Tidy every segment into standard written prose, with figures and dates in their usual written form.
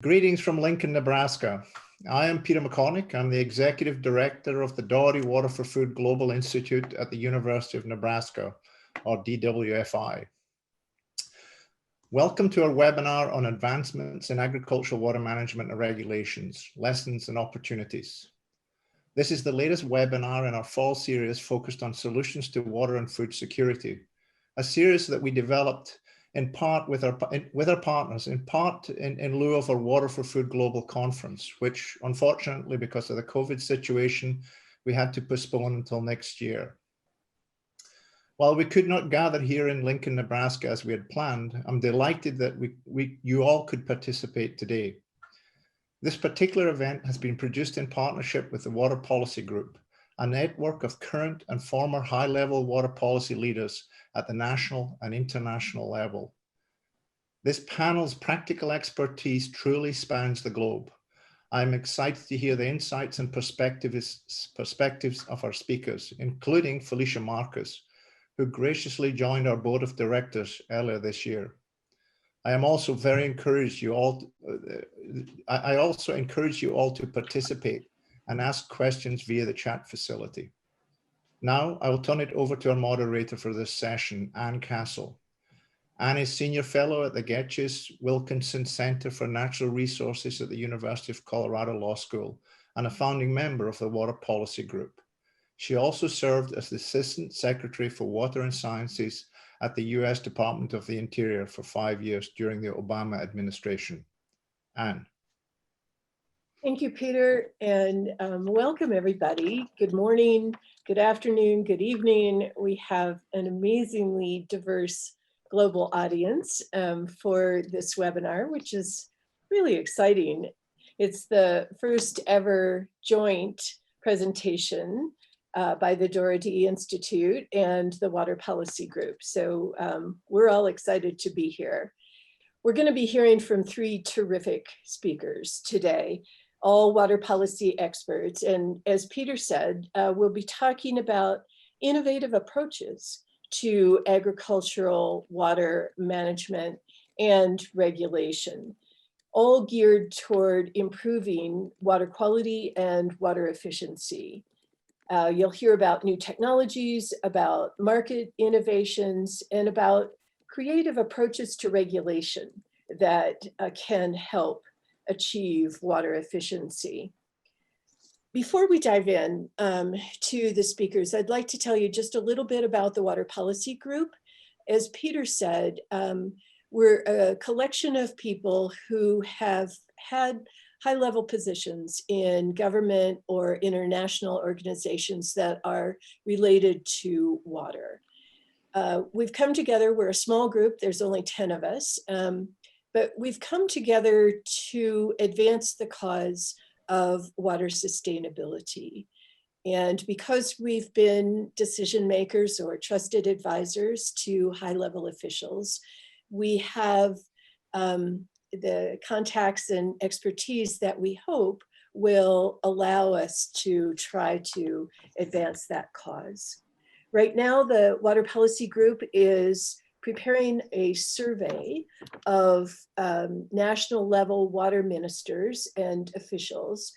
Greetings from Lincoln, Nebraska. I am Peter McCormick. I'm the Executive Director of the Doherty Water for Food Global Institute at the University of Nebraska, or DWFI. Welcome to our webinar on advancements in agricultural water management and regulations, lessons and opportunities. This is the latest webinar in our fall series focused on solutions to water and food security, a series that we developed in part with our partners, in part in lieu of our Water for Food Global Conference, which unfortunately, because of the COVID situation, we had to postpone until next year. While we could not gather here in Lincoln, Nebraska as we had planned, I'm delighted that you all could participate today. This particular event has been produced in partnership with the Water Policy Group, a network of current and former high-level water policy leaders at the national and international level. This panel's practical expertise truly spans the globe. I'm excited to hear the insights and perspectives of our speakers, including Felicia Marcus, who graciously joined our board of directors earlier this year. I also encourage you all to participate and ask questions via the chat facility. Now, I will turn it over to our moderator for this session, Ann Castle. Ann is Senior Fellow at the Getches Wilkinson Center for Natural Resources at the University of Colorado Law School and a founding member of the Water Policy Group. She also served as the Assistant Secretary for Water and Sciences at the U.S. Department of the Interior for 5 years during the Obama administration. Ann. Thank you, Peter, and welcome everybody. Good morning, good afternoon, good evening. We have an amazingly diverse global audience for this webinar, which is really exciting. It's the first ever joint presentation by the Doherty Institute and the Water Policy Group. So we're all excited to be here. We're going to be hearing from 3 terrific speakers today, all water policy experts. And as Peter said, we'll be talking about innovative approaches to agricultural water management and regulation, all geared toward improving water quality and water efficiency. You'll hear about new technologies, about market innovations, and about creative approaches to regulation that can help achieve water efficiency. Before we dive in to the speakers, I'd like to tell you just a little bit about the Water Policy Group. As Peter said, we're a collection of people who have had high-level positions in government or international organizations that are related to water. We've come together, we're a small group, there's only 10 of us, but we've come together to advance the cause of water sustainability. And because we've been decision makers or trusted advisors to high-level officials, we have the contacts and expertise that we hope will allow us to try to advance that cause. Right now, the Water Policy Group is preparing a survey of national level water ministers and officials,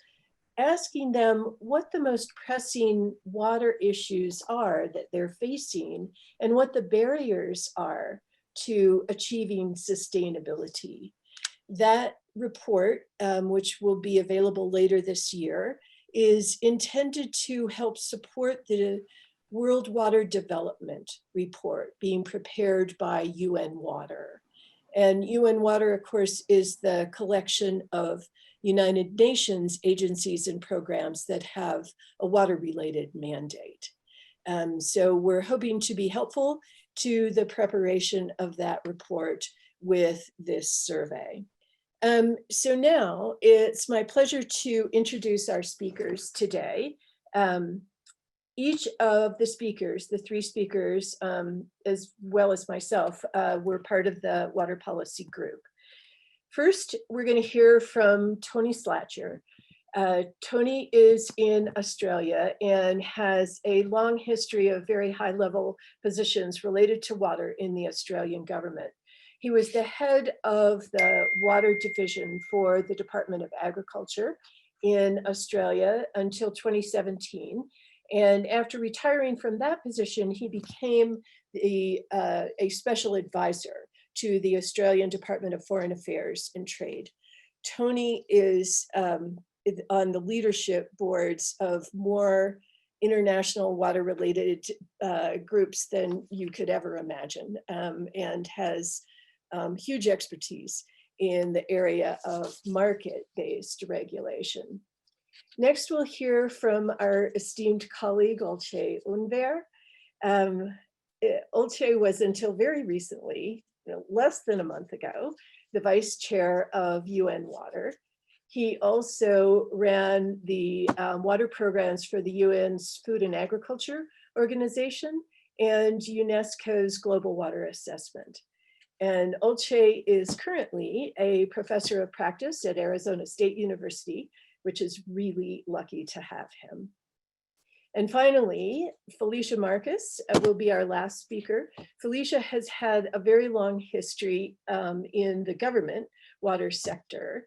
asking them what the most pressing water issues are that they're facing and what the barriers are to achieving sustainability. That report, which will be available later this year, is intended to help support the World Water Development Report being prepared by UN Water. And UN Water, of course, is the collection of United Nations agencies and programs that have a water-related mandate. So we're hoping to be helpful to the preparation of that report with this survey. So now it's my pleasure to introduce our speakers today. Each of the speakers, the 3 speakers, as well as myself, were part of the Water Policy Group. First, we're going to hear from Tony Slatyer. Tony is in Australia and has a long history of very high-level positions related to water in the Australian government. He was the head of the water division for the Department of Agriculture in Australia until 2017. And after retiring from that position, he became a special advisor to the Australian Department of Foreign Affairs and Trade. Tony is on the leadership boards of more international water-related groups than you could ever imagine, and has huge expertise in the area of market-based regulation. Next, we'll hear from our esteemed colleague, Olcay Ünver. Olcay was until very recently, less than a month ago, the vice chair of UN Water. He also ran the water programs for the UN's Food and Agriculture Organization and UNESCO's Global Water Assessment. And Olcay is currently a professor of practice at Arizona State University, which is really lucky to have him. And finally, Felicia Marcus will be our last speaker. Felicia has had a very long history in the government water sector.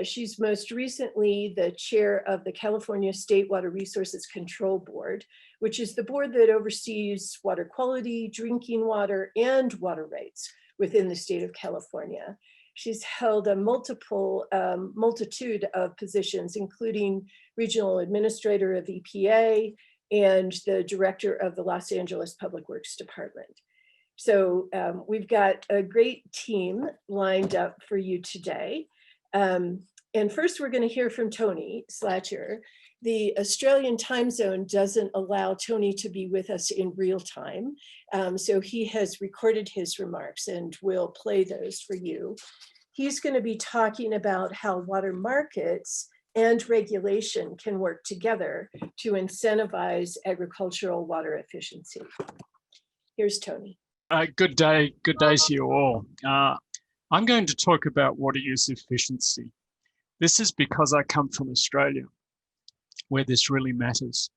She's most recently the chair of the California State Water Resources Control Board, which is the board that oversees water quality, drinking water, and water rights within the state of California. She's held a multitude of positions, including regional administrator of EPA and the director of the Los Angeles Public Works Department. So we've got a great team lined up for you today. And first we're going to hear from Tony Slatyer. The Australian time zone doesn't allow Tony to be with us in real time. So he has recorded his remarks and we'll play those for you. He's going to be talking about how water markets and regulation can work together to incentivize agricultural water efficiency. Here's Tony. Good day to you all. I'm going to talk about water use efficiency. This is because I come from Australia, where this really matters.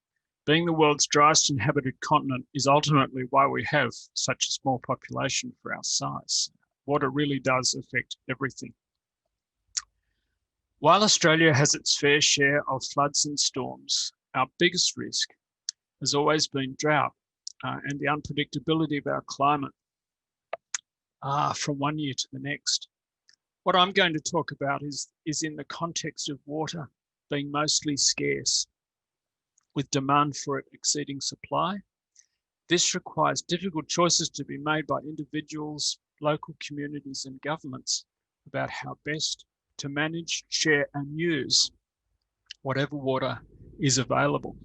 Being the world's driest inhabited continent is ultimately why we have such a small population for our size. Water really does affect everything. While Australia has its fair share of floods and storms, our biggest risk has always been drought and the unpredictability of our climate from one year to the next. What I'm going to talk about is in the context of water being mostly scarce, with demand for it exceeding supply. This requires difficult choices to be made by individuals, local communities, and governments about how best to manage, share, and use whatever water is available.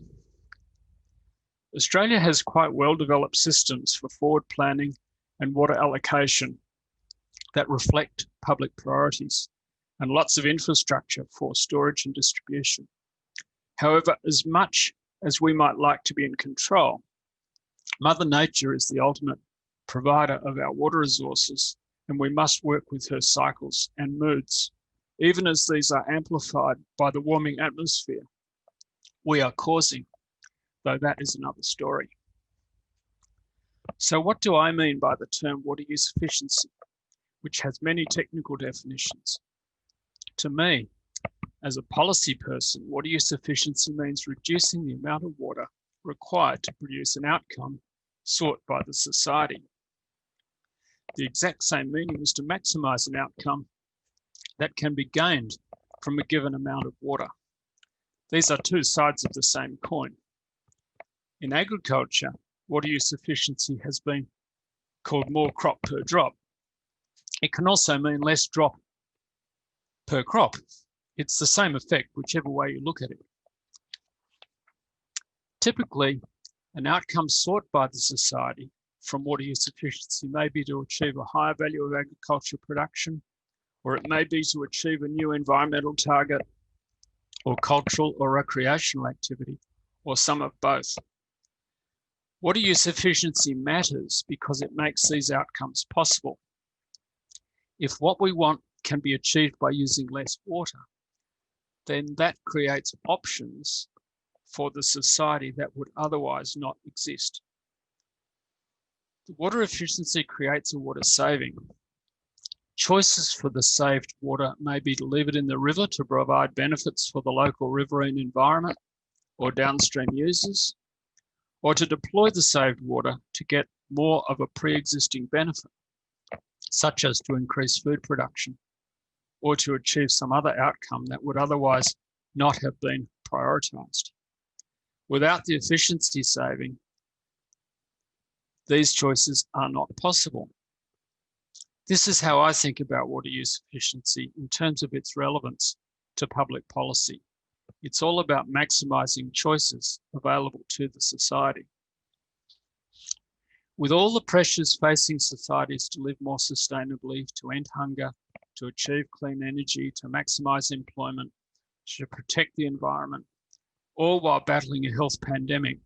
Australia has quite well-developed systems for forward planning and water allocation that reflect public priorities, and lots of infrastructure for storage and distribution. However, as much as we might like to be in control, Mother Nature is the ultimate provider of our water resources, and we must work with her cycles and moods, even as these are amplified by the warming atmosphere we are causing, though that is another story. So what do I mean by the term water use efficiency, which has many technical definitions? To me, as a policy person, water use efficiency means reducing the amount of water required to produce an outcome sought by the society. The exact same meaning is to maximize an outcome that can be gained from a given amount of water. These are two sides of the same coin. In agriculture, water use efficiency has been called more crop per drop. It can also mean less drop per crop. It's the same effect, whichever way you look at it. Typically, an outcome sought by the society from water use efficiency may be to achieve a higher value of agricultural production, or it may be to achieve a new environmental target, or cultural or recreational activity, or some of both. Water use efficiency matters because it makes these outcomes possible. If what we want can be achieved by using less water, then that creates options for the society that would otherwise not exist. The water efficiency creates a water saving, Choices for the saved water may be to leave it in the river to provide benefits for the local riverine environment or downstream users, or to deploy the saved water to get more of a pre-existing benefit, such as to increase food production, or to achieve some other outcome that would otherwise not have been prioritised. Without the efficiency saving, these choices are not possible. This is how I think about water use efficiency in terms of its relevance to public policy. It's all about maximising choices available to the society. With all the pressures facing societies to live more sustainably, to end hunger, to achieve clean energy, to maximise employment, to protect the environment, all while battling a health pandemic,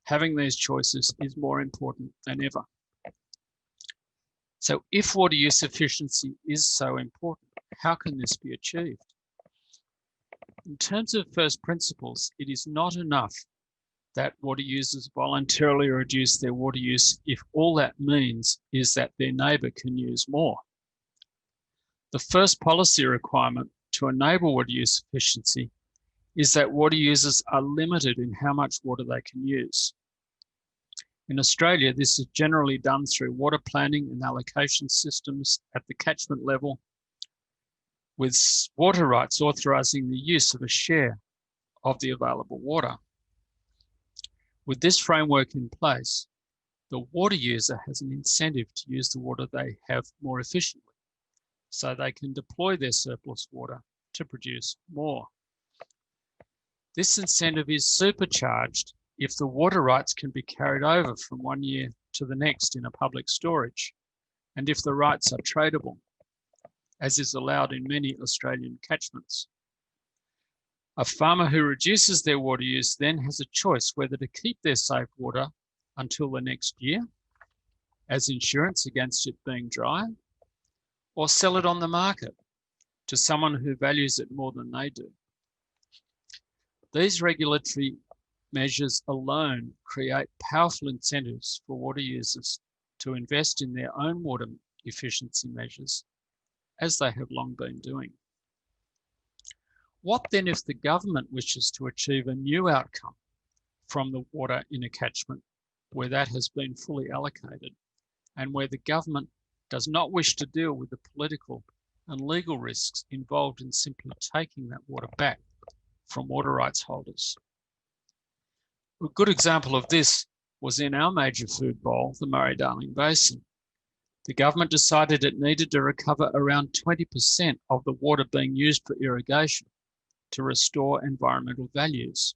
having these choices is more important than ever. So if water use efficiency is so important, how can this be achieved? In terms of first principles, it is not enough that water users voluntarily reduce their water use if all that means is that their neighbour can use more. The first policy requirement to enable water use efficiency is that water users are limited in how much water they can use. In Australia, this is generally done through water planning and allocation systems at the catchment level, with water rights authorising the use of a share of the available water. With this framework in place, the water user has an incentive to use the water they have more efficiently, so they can deploy their surplus water to produce more. This incentive is supercharged if the water rights can be carried over from one year to the next in a public storage, and if the rights are tradable, as is allowed in many Australian catchments. A farmer who reduces their water use then has a choice whether to keep their saved water until the next year as insurance against it being dry, or sell it on the market to someone who values it more than they do. These regulatory measures alone create powerful incentives for water users to invest in their own water efficiency measures, as they have long been doing. What then if the government wishes to achieve a new outcome from the water in a catchment where that has been fully allocated, and where the government does not wish to deal with the political and legal risks involved in simply taking that water back from water rights holders? A good example of this was in our major food bowl, the Murray-Darling Basin. The government decided it needed to recover around 20% of the water being used for irrigation to restore environmental values,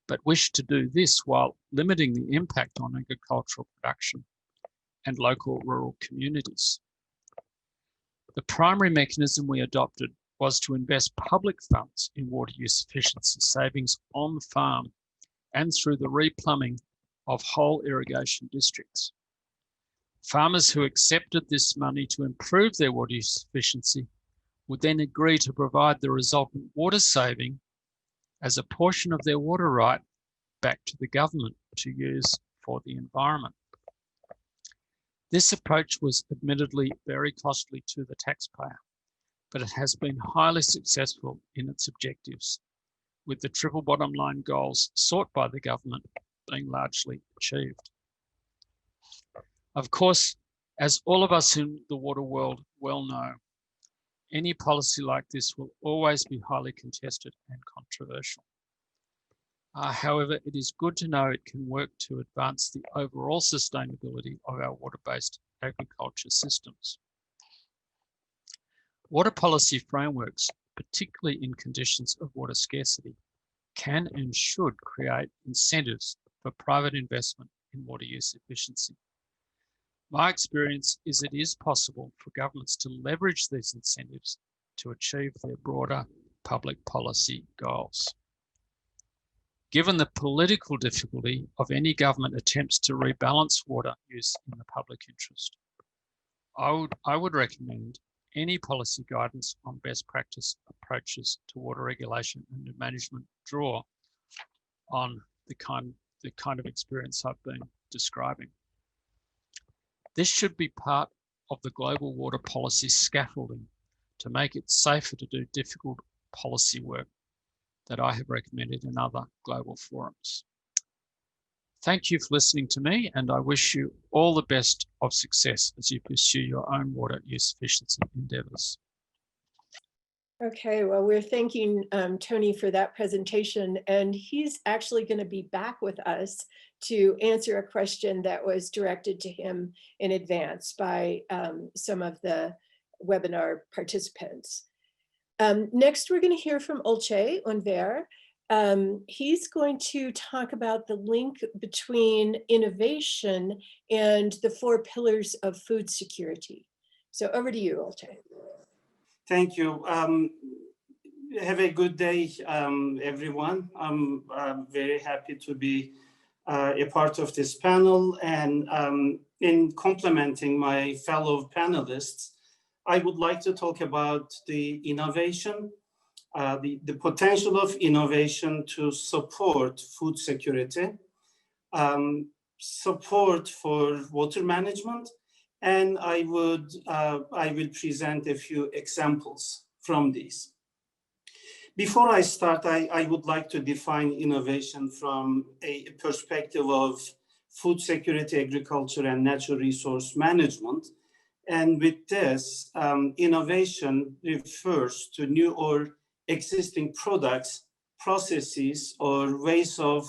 but wished to do this while limiting the impact on agricultural production and local rural communities. The primary mechanism we adopted was to invest public funds in water use efficiency savings on the farm and through the replumbing of whole irrigation districts. Farmers who accepted this money to improve their water use efficiency would then agree to provide the resultant water saving as a portion of their water right back to the government to use for the environment. This approach was admittedly very costly to the taxpayer, but it has been highly successful in its objectives, with the triple bottom line goals sought by the government being largely achieved. Of course, as all of us in the water world well know, any policy like this will always be highly contested and controversial. However, it is good to know it can work to advance the overall sustainability of our water-based agriculture systems. Water policy frameworks, particularly in conditions of water scarcity, can and should create incentives for private investment in water use efficiency. My experience is it is possible for governments to leverage these incentives to achieve their broader public policy goals. Given the political difficulty of any government attempts to rebalance water use in the public interest, I would recommend any policy guidance on best practice approaches to water regulation and management draw on the kind of experience I've been describing. This should be part of the global water policy scaffolding to make it safer to do difficult policy work that I have recommended in other global forums. Thank you for listening to me, and I wish you all the best of success as you pursue your own water use efficiency endeavours. Okay, well, we're thanking Tony for that presentation, and he's actually going to be back with us to answer a question that was directed to him in advance by some of the webinar participants. Next, we're going to hear from Olcay Ünver. He's going to talk about the link between innovation and the 4 pillars of food security. So over to you, Olcay. Thank you. Have a good day, everyone. I'm very happy to be a part of this panel. And in complementing my fellow panelists, I would like to talk about the innovation, the potential of innovation to support food security, support for water management, and I will present a few examples from these. Before I start, I would like to define innovation from a perspective of food security, agriculture, and natural resource management. And with this, innovation refers to new or existing products, processes, or ways of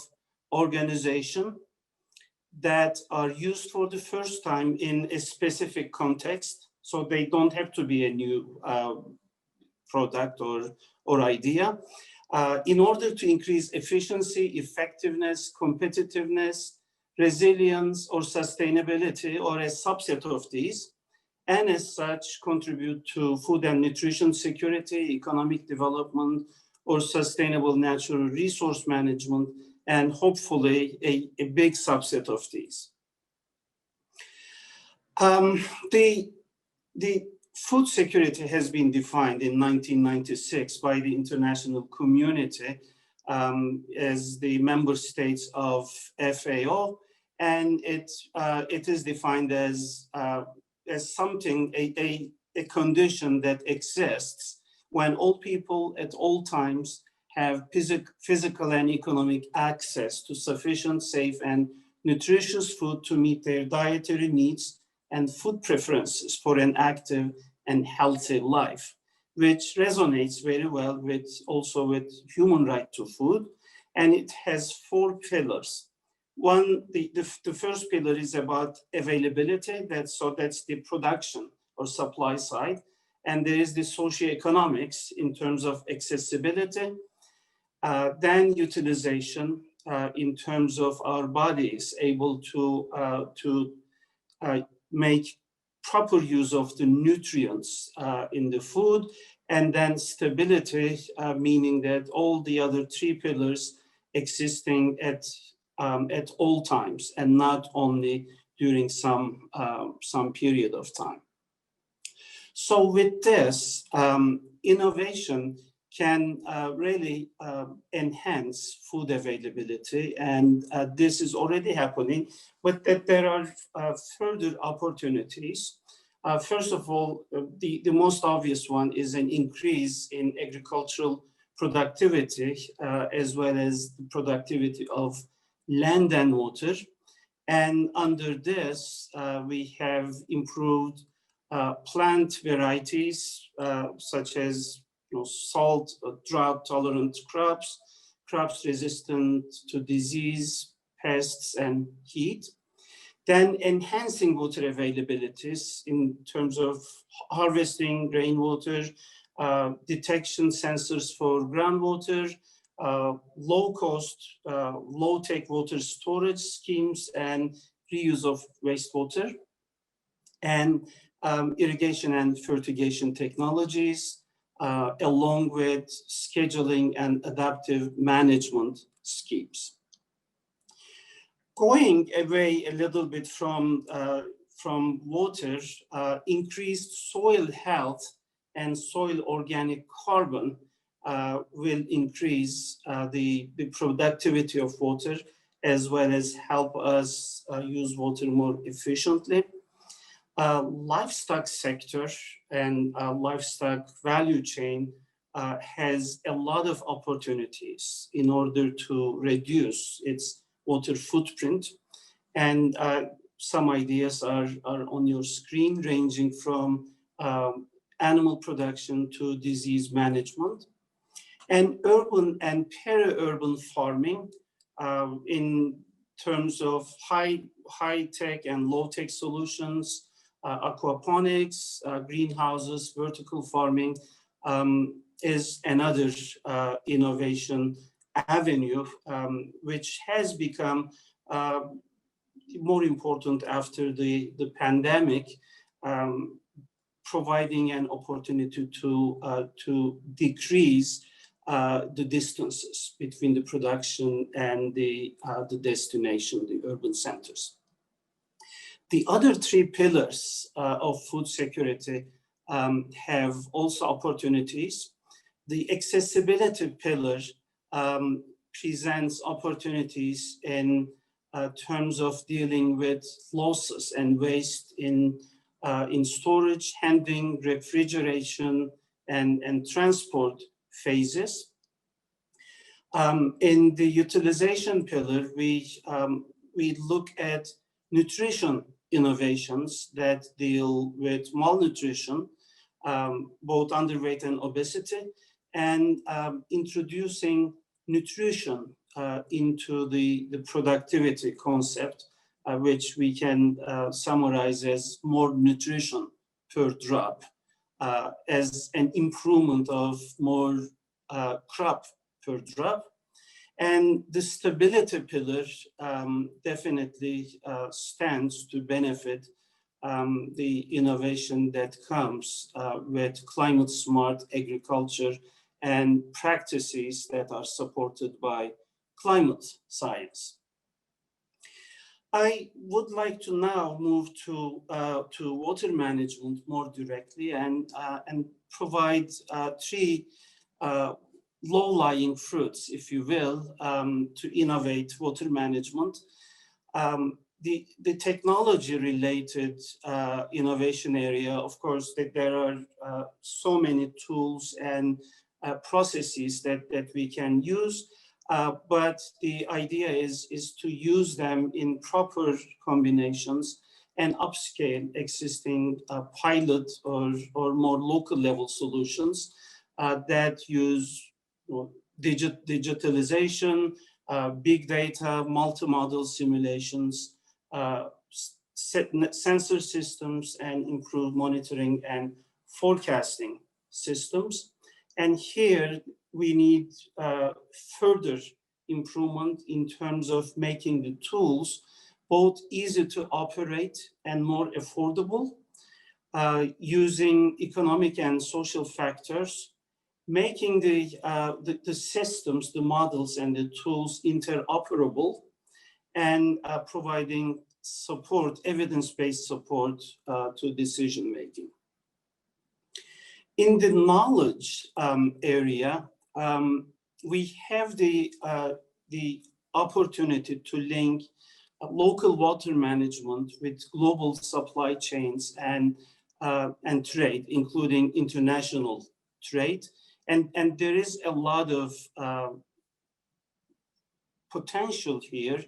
organization that are used for the first time in a specific context. So they don't have to be a new product or idea. In order to increase efficiency, effectiveness, competitiveness, resilience, or sustainability, or a subset of these, and as such contribute to food and nutrition security, economic development, or sustainable natural resource management, and hopefully a big subset of these. The food security has been defined in 1996 by the international community as the member states of FAO, and it is defined as something, a condition that exists when all people at all times have physical and economic access to sufficient, safe, and nutritious food to meet their dietary needs and food preferences for an active and healthy life, which resonates very well with human right to food. And it has 4 pillars. One, the first pillar is about availability. That's the production or supply side. And there is the socioeconomics in terms of accessibility. Then utilization in terms of our bodies able to make proper use of the nutrients in the food, and then stability, meaning that all the other 3 pillars existing at all times and not only during some period of time. So with this, innovation can really enhance food availability, and this is already happening, but that there are further opportunities. First of all, the most obvious one is an increase in agricultural productivity, as well as the productivity of land and water. And under this, we have improved plant varieties, such as salt, drought-tolerant crops, crops resistant to disease, pests, and heat. Then enhancing water availabilities in terms of harvesting rainwater, detection sensors for groundwater, low-cost, low-tech water storage schemes, and reuse of wastewater, and irrigation and fertigation technologies, along with scheduling and adaptive management schemes. Going away a little bit from water, increased soil health and soil organic carbon will increase the productivity of water, as well as help us use water more efficiently. Livestock sector and livestock value chain has a lot of opportunities in order to reduce its water footprint. And some ideas are on your screen, ranging from animal production to disease management. And urban and peri-urban farming in terms of high-tech and low-tech solutions, aquaponics, greenhouses, vertical farming is another innovation avenue, which has become more important after the pandemic, providing an opportunity to decrease the distances between the production and the destination, the urban centers. The other three pillars of food security have also opportunities. The accessibility pillar presents opportunities in terms of dealing with losses and waste in storage, handling, refrigeration, and transport phases. In the utilization pillar, we look at nutrition innovations that deal with malnutrition, both underweight and obesity, and introducing nutrition into the productivity concept, which we can summarize as more nutrition per drop, as an improvement of more crop per drop. And the stability pillar definitely stands to benefit the innovation that comes with climate smart agriculture and practices that are supported by climate science. I would like to now move to water management more directly and provide three low-lying fruits, if you will, to innovate water management. The technology-related innovation area, of course, there are so many tools and processes that we can use, but the idea is to use them in proper combinations and upscale existing pilot or more local level solutions that use digitalization, big data, multi-model simulations, sensor systems, and improved monitoring and forecasting systems. And here we need further improvement in terms of making the tools both easy to operate and more affordable, using economic and social factors, making the systems, the models, and the tools interoperable, and providing support, evidence-based support to decision-making. In the knowledge area, we have the opportunity to link local water management with global supply chains and trade, including international trade. And there is a lot of potential here,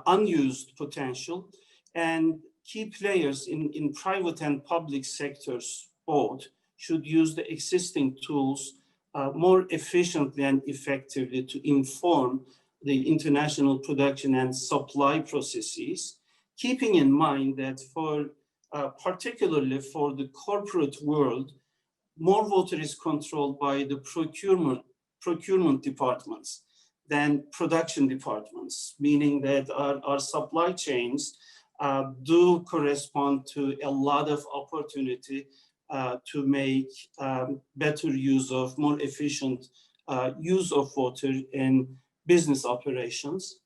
unused potential, and key players in private and public sectors both should use the existing tools more efficiently and effectively to inform the international production and supply processes, keeping in mind that for particularly for the corporate world, more water is controlled by the procurement departments than production departments, meaning that our supply chains do correspond to a lot of opportunity to make better use of, more efficient use of water in business operations.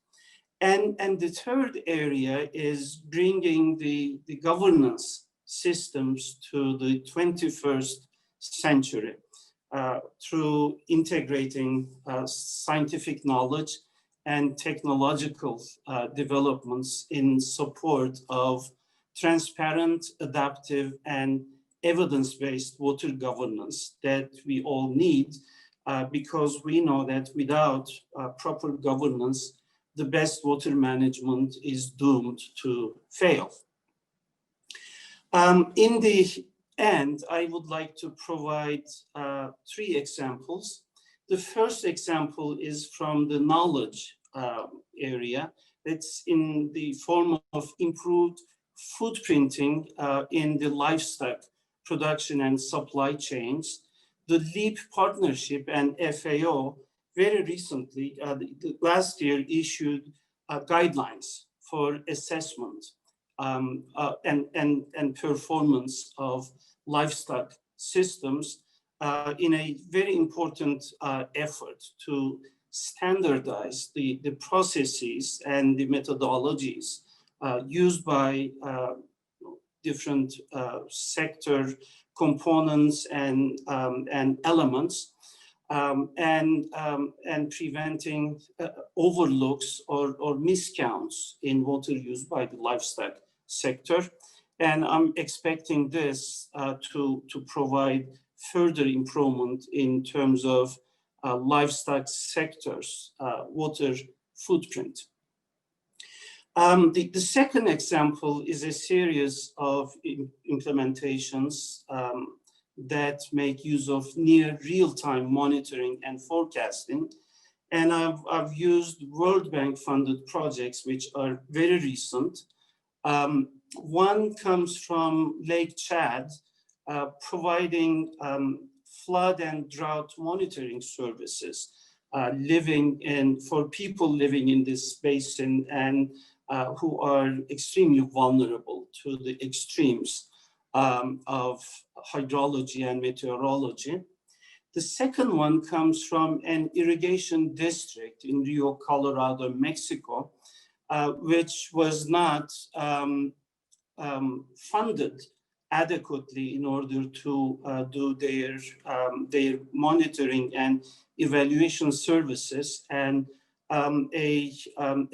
And the third area is bringing the governance systems to the 21st century through integrating scientific knowledge and technological developments in support of transparent, adaptive, and evidence-based water governance that we all need, because we know that without proper governance, the best water management is doomed to fail. In the end, I would like to provide 3 examples. The first example is from the knowledge area. It's in the form of improved footprinting in the livestock production and supply chains. The LEAP partnership and FAO very recently, last year, issued guidelines for assessment and performance of livestock systems in a very important effort to standardize the processes and the methodologies used by different sector components and elements, and preventing overlooks or miscounts in water used by the livestock sector. And I'm expecting this to provide further improvement in terms of livestock sector's water footprint. The second example is a series of implementations that make use of near real-time monitoring and forecasting. And I've used World Bank funded projects, which are very recent. One comes from Lake Chad, providing flood and drought monitoring services for people living in this basin and who are extremely vulnerable to the extremes of hydrology and meteorology. The second one comes from an irrigation district in Rio, Colorado, Mexico, which was not funded adequately in order to do their monitoring and evaluation services, and a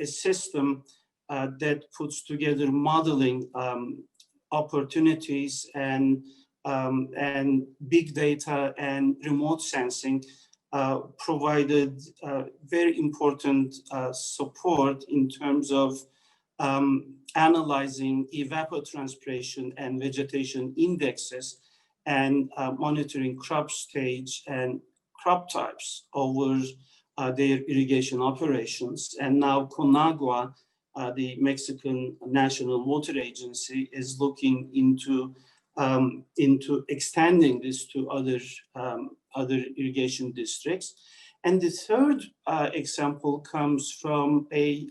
system that puts together modeling opportunities and big data and remote sensing provided very important support in terms of analyzing evapotranspiration and vegetation indexes and monitoring crop stage and crop types over their irrigation operations. And now CONAGUA, the Mexican National Water Agency, is looking into extending this to other irrigation districts. And the third example comes from a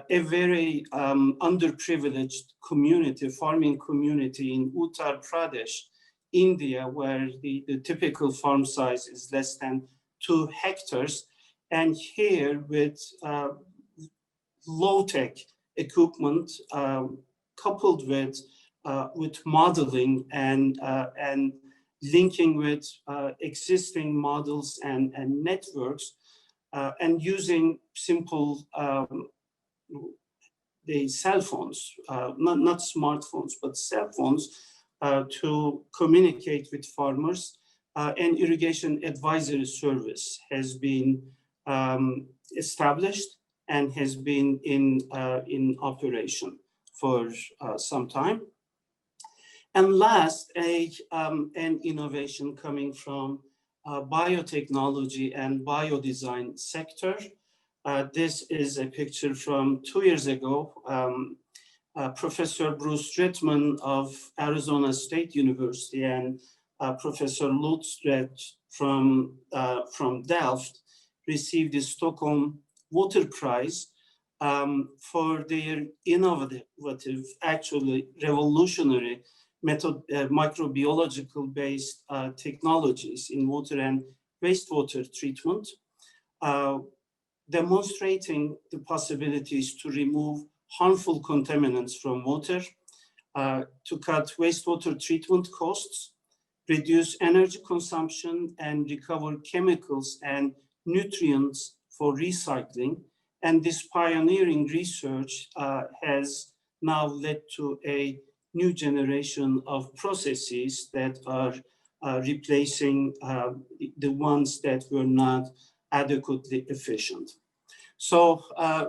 very underprivileged community, farming community in Uttar Pradesh, India, where the typical farm size is less than 2 hectares. And here with low-tech equipment coupled with modeling and linking with existing models and networks, and using simple the cell phones, not smartphones, but cell phones, to communicate with farmers. An irrigation advisory service has been established and has been in operation for some time. And last, an innovation coming from biotechnology and biodesign sector. This is a picture from 2 years ago. Professor Bruce Ritman of Arizona State University and Professor Lutz from Delft received the Stockholm Water Prize for their innovative, actually revolutionary microbiological-based technologies in water and wastewater treatment, demonstrating the possibilities to remove harmful contaminants from water, to cut wastewater treatment costs, reduce energy consumption, and recover chemicals and nutrients for recycling. And this pioneering research has now led to a new generation of processes that are replacing the ones that were not adequately efficient. So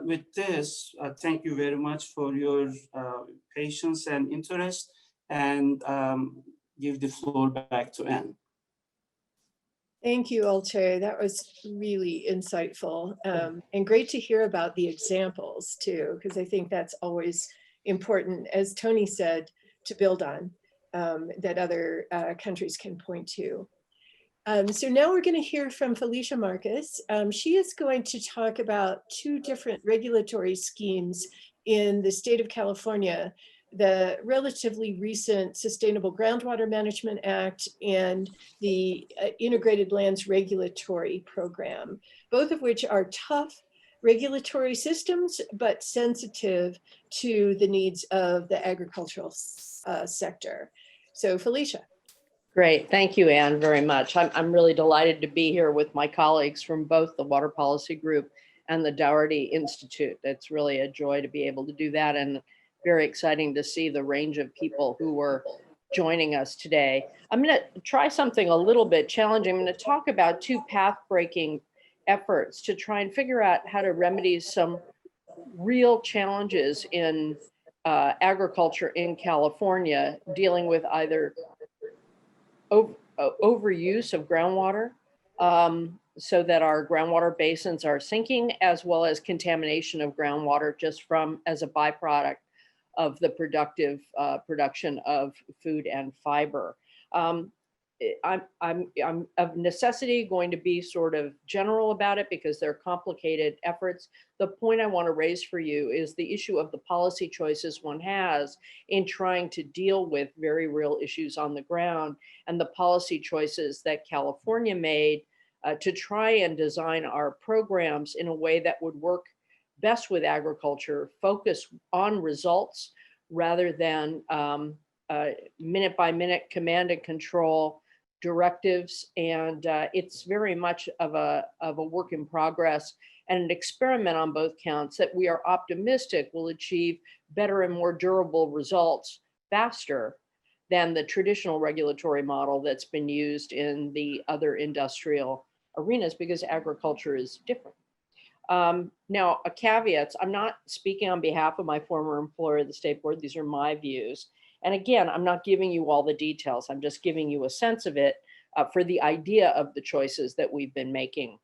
with this, thank you very much for your patience and interest, and give the floor back to Anne. Thank you, Olcay. That was really insightful, and great to hear about the examples too, because I think that's always important, as Tony said, to build on, that other countries can point to. So now we're going to hear from Felicia Marcus. She is going to talk about two different regulatory schemes in the state of California: the relatively recent Sustainable Groundwater Management Act and the Integrated Lands Regulatory Program, both of which are tough regulatory systems, but sensitive to the needs of the agricultural sector. So Felicia. Great, thank you, Anne, very much. I'm really delighted to be here with my colleagues from both the Water Policy Group and the Dougherty Institute. It's really a joy to be able to do that, and very exciting to see the range of people who were joining us today. I'm going to try something a little bit challenging. I'm going to talk about two path-breaking efforts to try and figure out how to remedy some real challenges in agriculture in California, dealing with either overuse of groundwater, so that our groundwater basins are sinking, as well as contamination of groundwater just from as a byproduct of the productive production of food and fiber. I'm of necessity going to be sort of general about it because they're complicated efforts. The point I want to raise for you is the issue of the policy choices one has in trying to deal with very real issues on the ground, and the policy choices that California made to try and design our programs in a way that would work best with agriculture, focus on results rather than minute by minute command and control directives. And it's very much of a work in progress and an experiment on both counts that we are optimistic will achieve better and more durable results faster than the traditional regulatory model that's been used in the other industrial arenas, because agriculture is different. Now, a caveat, I'm not speaking on behalf of my former employer, the State Board. These are my views. And again, I'm not giving you all the details. I'm just giving you a sense of it for the idea of the choices that we've been making.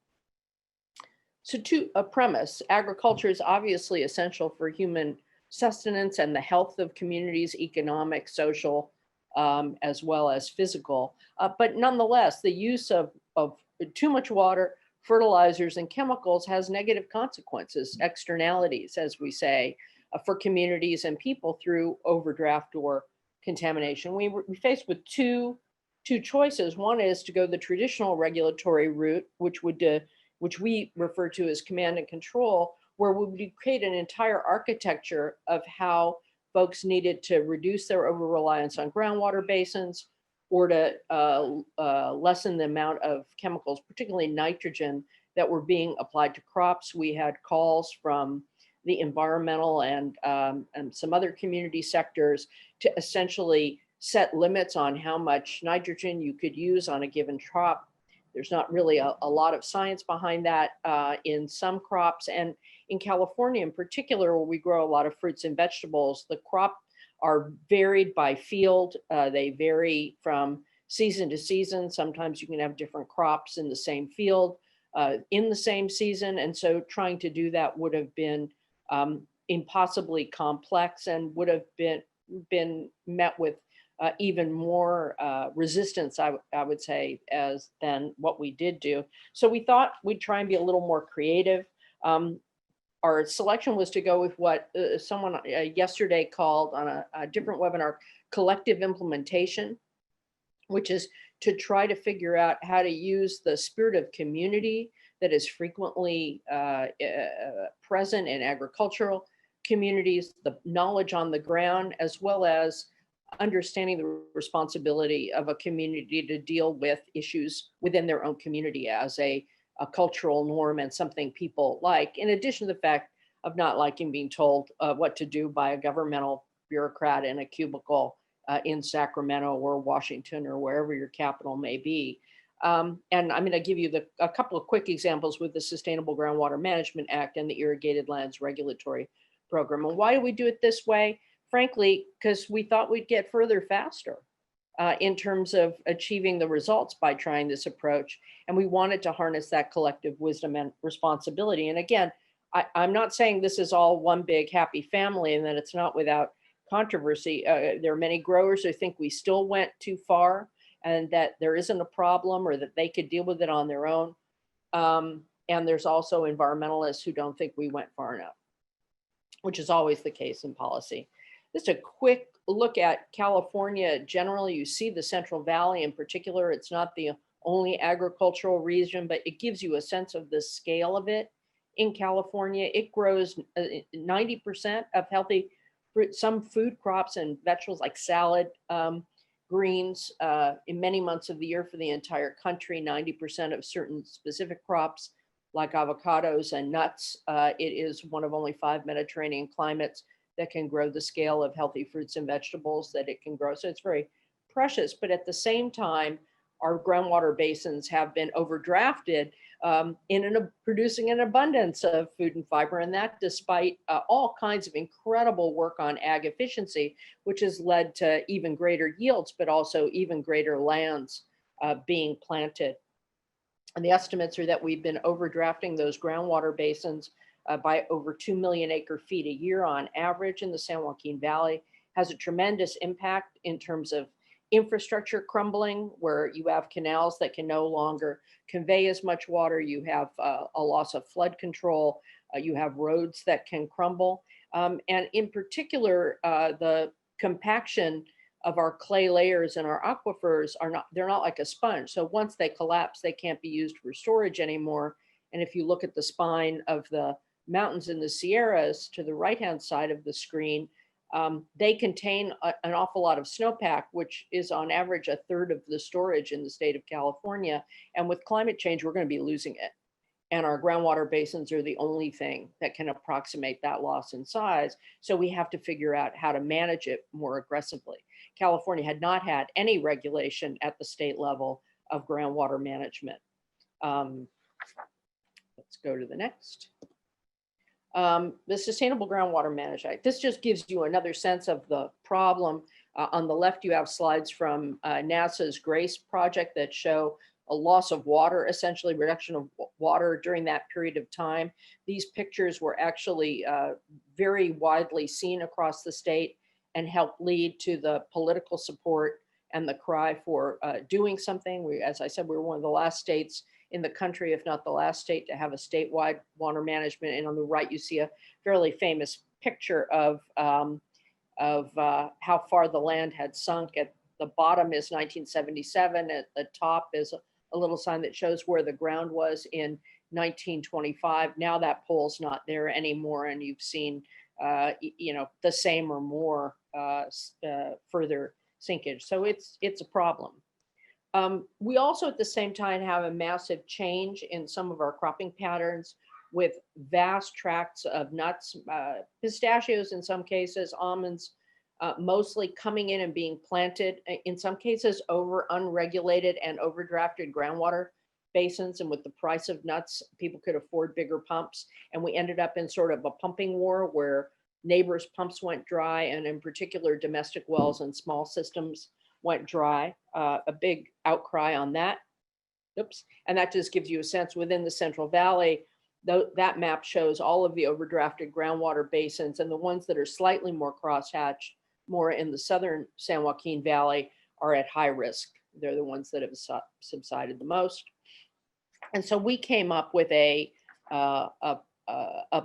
So to a premise, agriculture is obviously essential for human sustenance and the health of communities, economic, social, as well as physical. But nonetheless, the use of too much water, fertilizers, and chemicals has negative consequences, externalities, as we say, for communities and people through overdraft or contamination. We're faced with two choices. One is to go the traditional regulatory route, which we refer to as command and control, where we would create an entire architecture of how folks needed to reduce their over-reliance on groundwater basins, or to lessen the amount of chemicals, particularly nitrogen, that were being applied to crops. We had calls from the environmental and some other community sectors to essentially set limits on how much nitrogen you could use on a given crop. There's not really a lot of science behind that in some crops. And in California in particular, where we grow a lot of fruits and vegetables, the crop are varied by field. They vary from season to season. Sometimes you can have different crops in the same field in the same season. And so trying to do that would have been impossibly complex and would have been met with even more resistance, I would say, than what we did do. So we thought we'd try and be a little more creative. Our selection was to go with what someone yesterday called on a different webinar, collective implementation, which is to try to figure out how to use the spirit of community that is frequently present in agricultural communities, the knowledge on the ground, as well as understanding the responsibility of a community to deal with issues within their own community as a cultural norm and something people like, in addition to the fact of not liking being told what to do by a governmental bureaucrat in a cubicle in Sacramento or Washington or wherever your capital may be. And I'm going to give you a couple of quick examples with the Sustainable Groundwater Management Act and the Irrigated Lands Regulatory Program. And why do we do it this way? Frankly, because we thought we'd get further faster in terms of achieving the results by trying this approach. And we wanted to harness that collective wisdom and responsibility. And again, I'm not saying this is all one big happy family and that it's not without controversy. There are many growers who think we still went too far and that there isn't a problem or that they could deal with it on their own. And there's also environmentalists who don't think we went far enough, which is always the case in policy. Just a quick look at California. Generally, you see the Central Valley in particular. It's not the only agricultural region, but it gives you a sense of the scale of it. In California, it grows 90% of healthy fruit, some food crops and vegetables like salad, greens in many months of the year for the entire country, 90% of certain specific crops like avocados and nuts. It is one of only 5 Mediterranean climates that can grow the scale of healthy fruits and vegetables that it can grow. So it's very precious, but at the same time, our groundwater basins have been overdrafted producing an abundance of food and fiber, and that despite all kinds of incredible work on ag efficiency, which has led to even greater yields, but also even greater lands being planted. And the estimates are that we've been overdrafting those groundwater basins by over 2 million acre feet a year on average in the San Joaquin Valley. Has a tremendous impact in terms of infrastructure crumbling, where you have canals that can no longer convey as much water. You have a loss of flood control. You have roads that can crumble. And in particular, the compaction of our clay layers and our aquifers they're not like a sponge. So once they collapse, they can't be used for storage anymore. And if you look at the spine of the mountains in the Sierras to the right-hand side of the screen, they contain an awful lot of snowpack, which is on average 1/3 of the storage in the state of California. And with climate change, we're going to be losing it. And our groundwater basins are the only thing that can approximate that loss in size. So we have to figure out how to manage it more aggressively. California had not had any regulation at the state level of groundwater management. Let's go to the next. The Sustainable Groundwater Management Act. This just gives you another sense of the problem. On the left, you have slides from NASA's GRACE project that show a loss of water, essentially reduction of water during that period of time. These pictures were actually very widely seen across the state and helped lead to the political support and the cry for doing something. As I said, we were one of the last states in the country, if not the last state, to have a statewide water management. And on the right, you see a fairly famous picture of how far the land had sunk. At the bottom is 1977. At the top is a little sign that shows where the ground was in 1925. Now that pole's not there anymore, and you've seen, the same or more further sinkage. So it's a problem. We also at the same time have a massive change in some of our cropping patterns with vast tracts of nuts, pistachios in some cases, almonds, mostly coming in and being planted, in some cases over unregulated and overdrafted groundwater basins. And with the price of nuts, people could afford bigger pumps. And we ended up in sort of a pumping war where neighbors' pumps went dry, and in particular, domestic wells and small systems went dry. A big outcry on that. Oops. And that just gives you a sense within the Central Valley. That map shows all of the overdrafted groundwater basins, and the ones that are slightly more crosshatched, more in the southern San Joaquin Valley, are at high risk. They're the ones that have subsided the most. And so we came up with a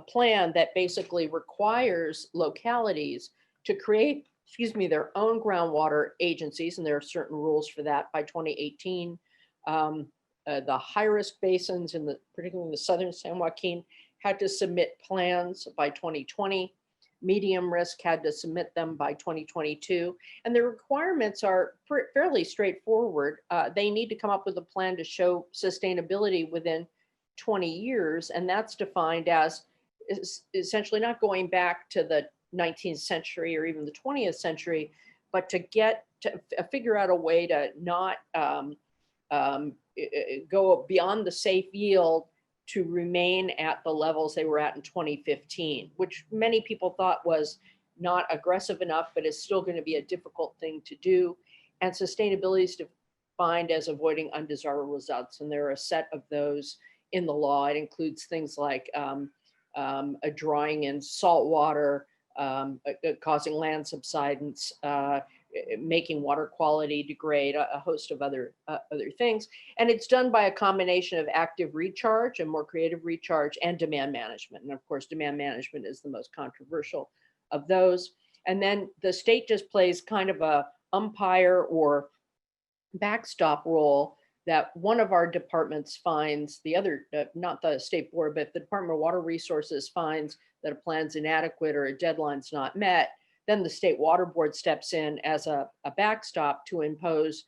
plan that basically requires localities to create their own groundwater agencies, and there are certain rules for that by 2018. The high-risk basins, particularly in the southern San Joaquin, had to submit plans by 2020. Medium risk had to submit them by 2022. And the requirements are fairly straightforward. They need to come up with a plan to show sustainability within 20 years, and that's defined as essentially not going back to the 19th century or even the 20th century, but to get to figure out a way to not go beyond the safe yield to remain at the levels they were at in 2015, which many people thought was not aggressive enough, but it's still going to be a difficult thing to do. And sustainability is defined as avoiding undesirable results. And there are a set of those in the law. It includes things like drawing in salt water, causing land subsidence, making water quality degrade, a host of other things. And it's done by a combination of active recharge and more creative recharge and demand management. And of course, demand management is the most controversial of those. And then the state just plays kind of a umpire or backstop role that one of our departments finds, the other, not the state board, but the Department of Water Resources finds that a plan's inadequate or a deadline's not met. Then the State Water Board steps in as a backstop to impose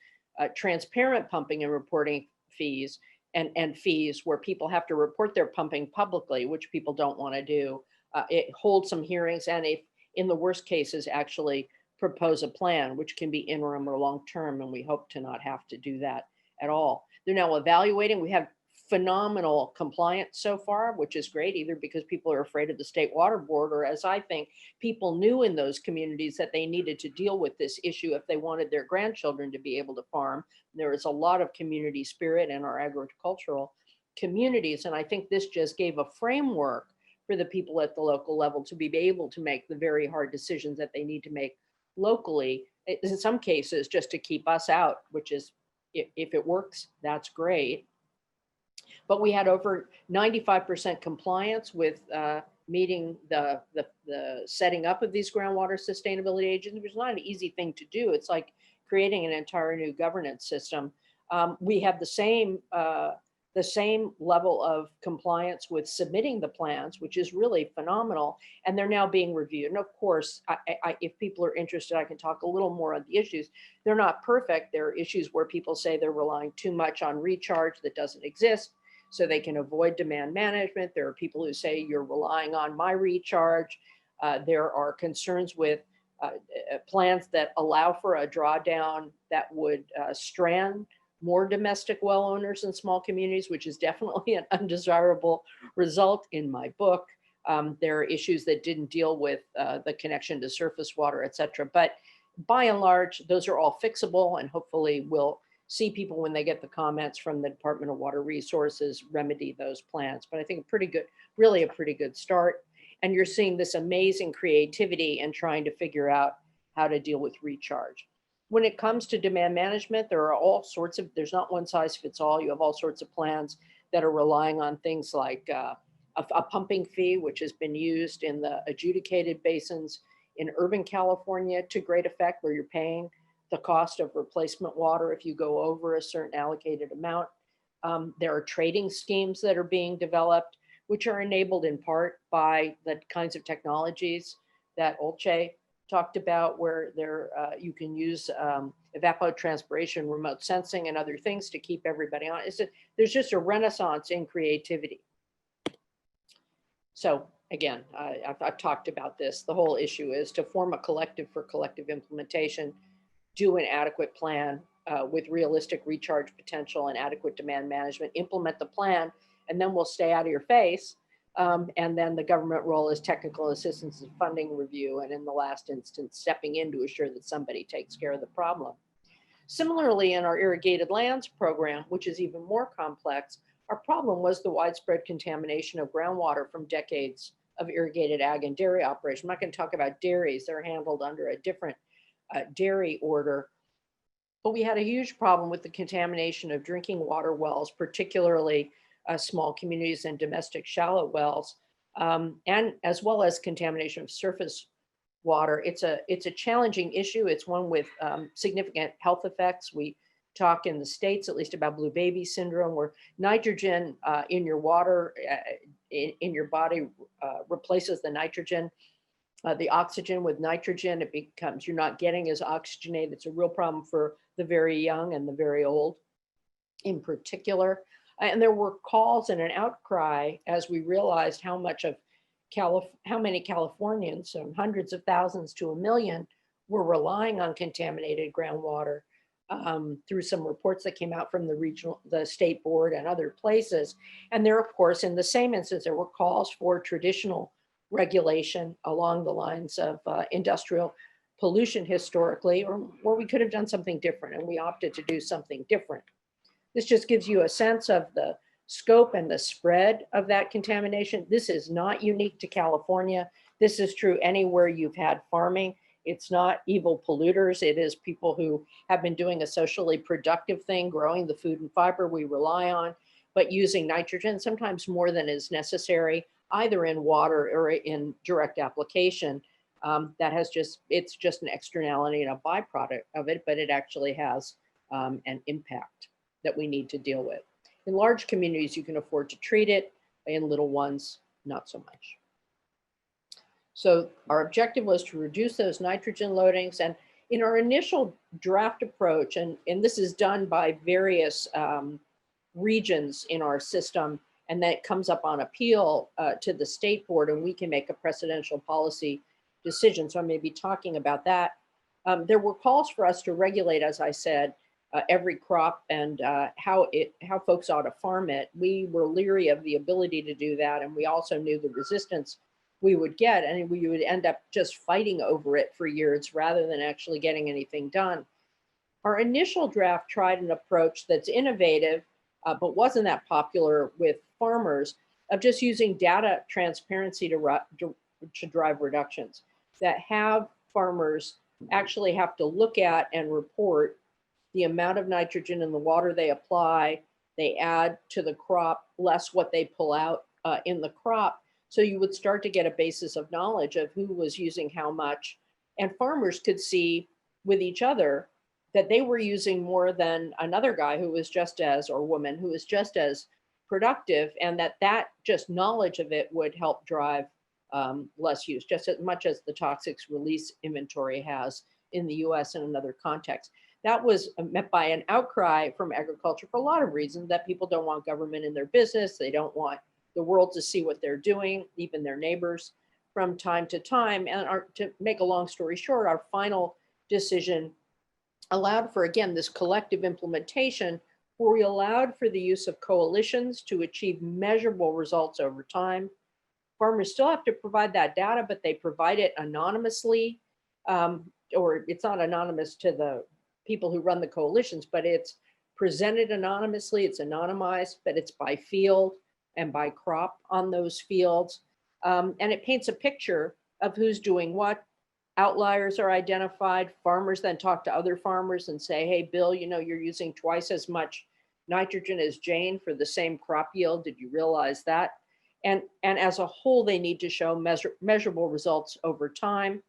transparent pumping and reporting fees and fees where people have to report their pumping publicly, which people don't want to do. It holds some hearings, and if in the worst cases, actually propose a plan, which can be interim or long-term, and we hope to not have to do that at all. They're now evaluating. We have phenomenal compliance so far, which is great, either because people are afraid of the State Water Board, or as I think, people knew in those communities that they needed to deal with this issue if they wanted their grandchildren to be able to farm. There is a lot of community spirit in our agricultural communities, and I think this just gave a framework for the people at the local level to be able to make the very hard decisions that they need to make locally, in some cases, just to keep us out, which is, if it works, that's great. But we had over 95% compliance with meeting the setting up of these groundwater sustainability agencies, which is not an easy thing to do. It's like creating an entire new governance system. We have the same level of compliance with submitting the plans, which is really phenomenal, and they're now being reviewed. And of course, if people are interested, I can talk a little more on the issues. They're not perfect. There are issues where people say they're relying too much on recharge that doesn't exist, so they can avoid demand management. There are people who say you're relying on my recharge. There are concerns with plans that allow for a drawdown that would strand more domestic well owners in small communities, which is definitely an undesirable result in my book. There are issues that didn't deal with the connection to surface water, et cetera. But by and large, those are all fixable, and hopefully we'll see people, when they get the comments from the Department of Water Resources, remedy those plans. But I think really a pretty good start. And you're seeing this amazing creativity in trying to figure out how to deal with recharge. When it comes to demand management, there are all sorts of, there's not one size fits all. You have all sorts of plans that are relying on things like a pumping fee, which has been used in the adjudicated basins in urban California to great effect, where you're paying the cost of replacement water if you go over a certain allocated amount. There are trading schemes that are being developed, which are enabled in part by the kinds of technologies that Olcay talked about, where you can use evapotranspiration, remote sensing, and other things to keep everybody on. There's just a renaissance in creativity. So again, I've talked about this. The whole issue is to form a collective for collective implementation, do an adequate plan with realistic recharge potential and adequate demand management, implement the plan, and then we'll stay out of your face. And then the government role is technical assistance and funding review, and in the last instance, stepping in to assure that somebody takes care of the problem. Similarly, in our irrigated lands program, which is even more complex, our problem was the widespread contamination of groundwater from decades of irrigated ag and dairy operation. I'm not going to talk about dairies. They're handled under a different dairy order. But we had a huge problem with the contamination of drinking water wells, particularly small communities and domestic shallow wells, and as well as contamination of surface water. It's a challenging issue. It's one with significant health effects. We talk in the States, at least, about blue baby syndrome, where nitrogen in your water, in your body replaces the nitrogen, the oxygen with nitrogen. It becomes, you're not getting as oxygenated. It's a real problem for the very young and the very old in particular. And there were calls and an outcry as we realized how much of how many Californians, hundreds of thousands to a million, were relying on contaminated groundwater through some reports that came out from the state board and other places. And there, of course, in the same instance, there were calls for traditional regulation along the lines of industrial pollution historically, or we could have done something different, and we opted to do something different. This just gives you a sense of the scope and the spread of that contamination. This is not unique to California. This is true anywhere you've had farming. It's not evil polluters. It is people who have been doing a socially productive thing, growing the food and fiber we rely on, but using nitrogen, sometimes more than is necessary, either in water or in direct application. It's just an externality and a byproduct of it, but it actually has an impact that we need to deal with. In large communities, you can afford to treat it. In little ones, not so much. So our objective was to reduce those nitrogen loadings. And in our initial draft approach, and this is done by various regions in our system, and that comes up on appeal to the state board, and we can make a precedential policy decision. So I may be talking about that. There were calls for us to regulate, as I said, every crop and how folks ought to farm it. We were leery of the ability to do that, and we also knew the resistance we would get, and we would end up just fighting over it for years rather than actually getting anything done. Our initial draft tried an approach that's innovative, but wasn't that popular with farmers, of just using data transparency to drive reductions, that have farmers actually have to look at and report the amount of nitrogen in the water they apply, they add to the crop, less what they pull out in the crop. So you would start to get a basis of knowledge of who was using how much. And farmers could see with each other that they were using more than another guy who was just as, or woman who was just as productive, and that just knowledge of it would help drive less use, just as much as the toxics release inventory has in the US and in other contexts. That was met by an outcry from agriculture for a lot of reasons, that people don't want government in their business. They don't want the world to see what they're doing, even their neighbors, from time to time. And to make a long story short, our final decision allowed for, again, this collective implementation where we allowed for the use of coalitions to achieve measurable results over time. Farmers still have to provide that data, but they provide it anonymously, or it's not anonymous to the people who run the coalitions, but it's presented anonymously, it's anonymized, but it's by field and by crop on those fields. And it paints a picture of who's doing what. Outliers are identified. Farmers then talk to other farmers and say, hey, Bill, you know, you're using twice as much nitrogen as Jane for the same crop yield. Did you realize that? And as a whole, they need to show measurable results over time.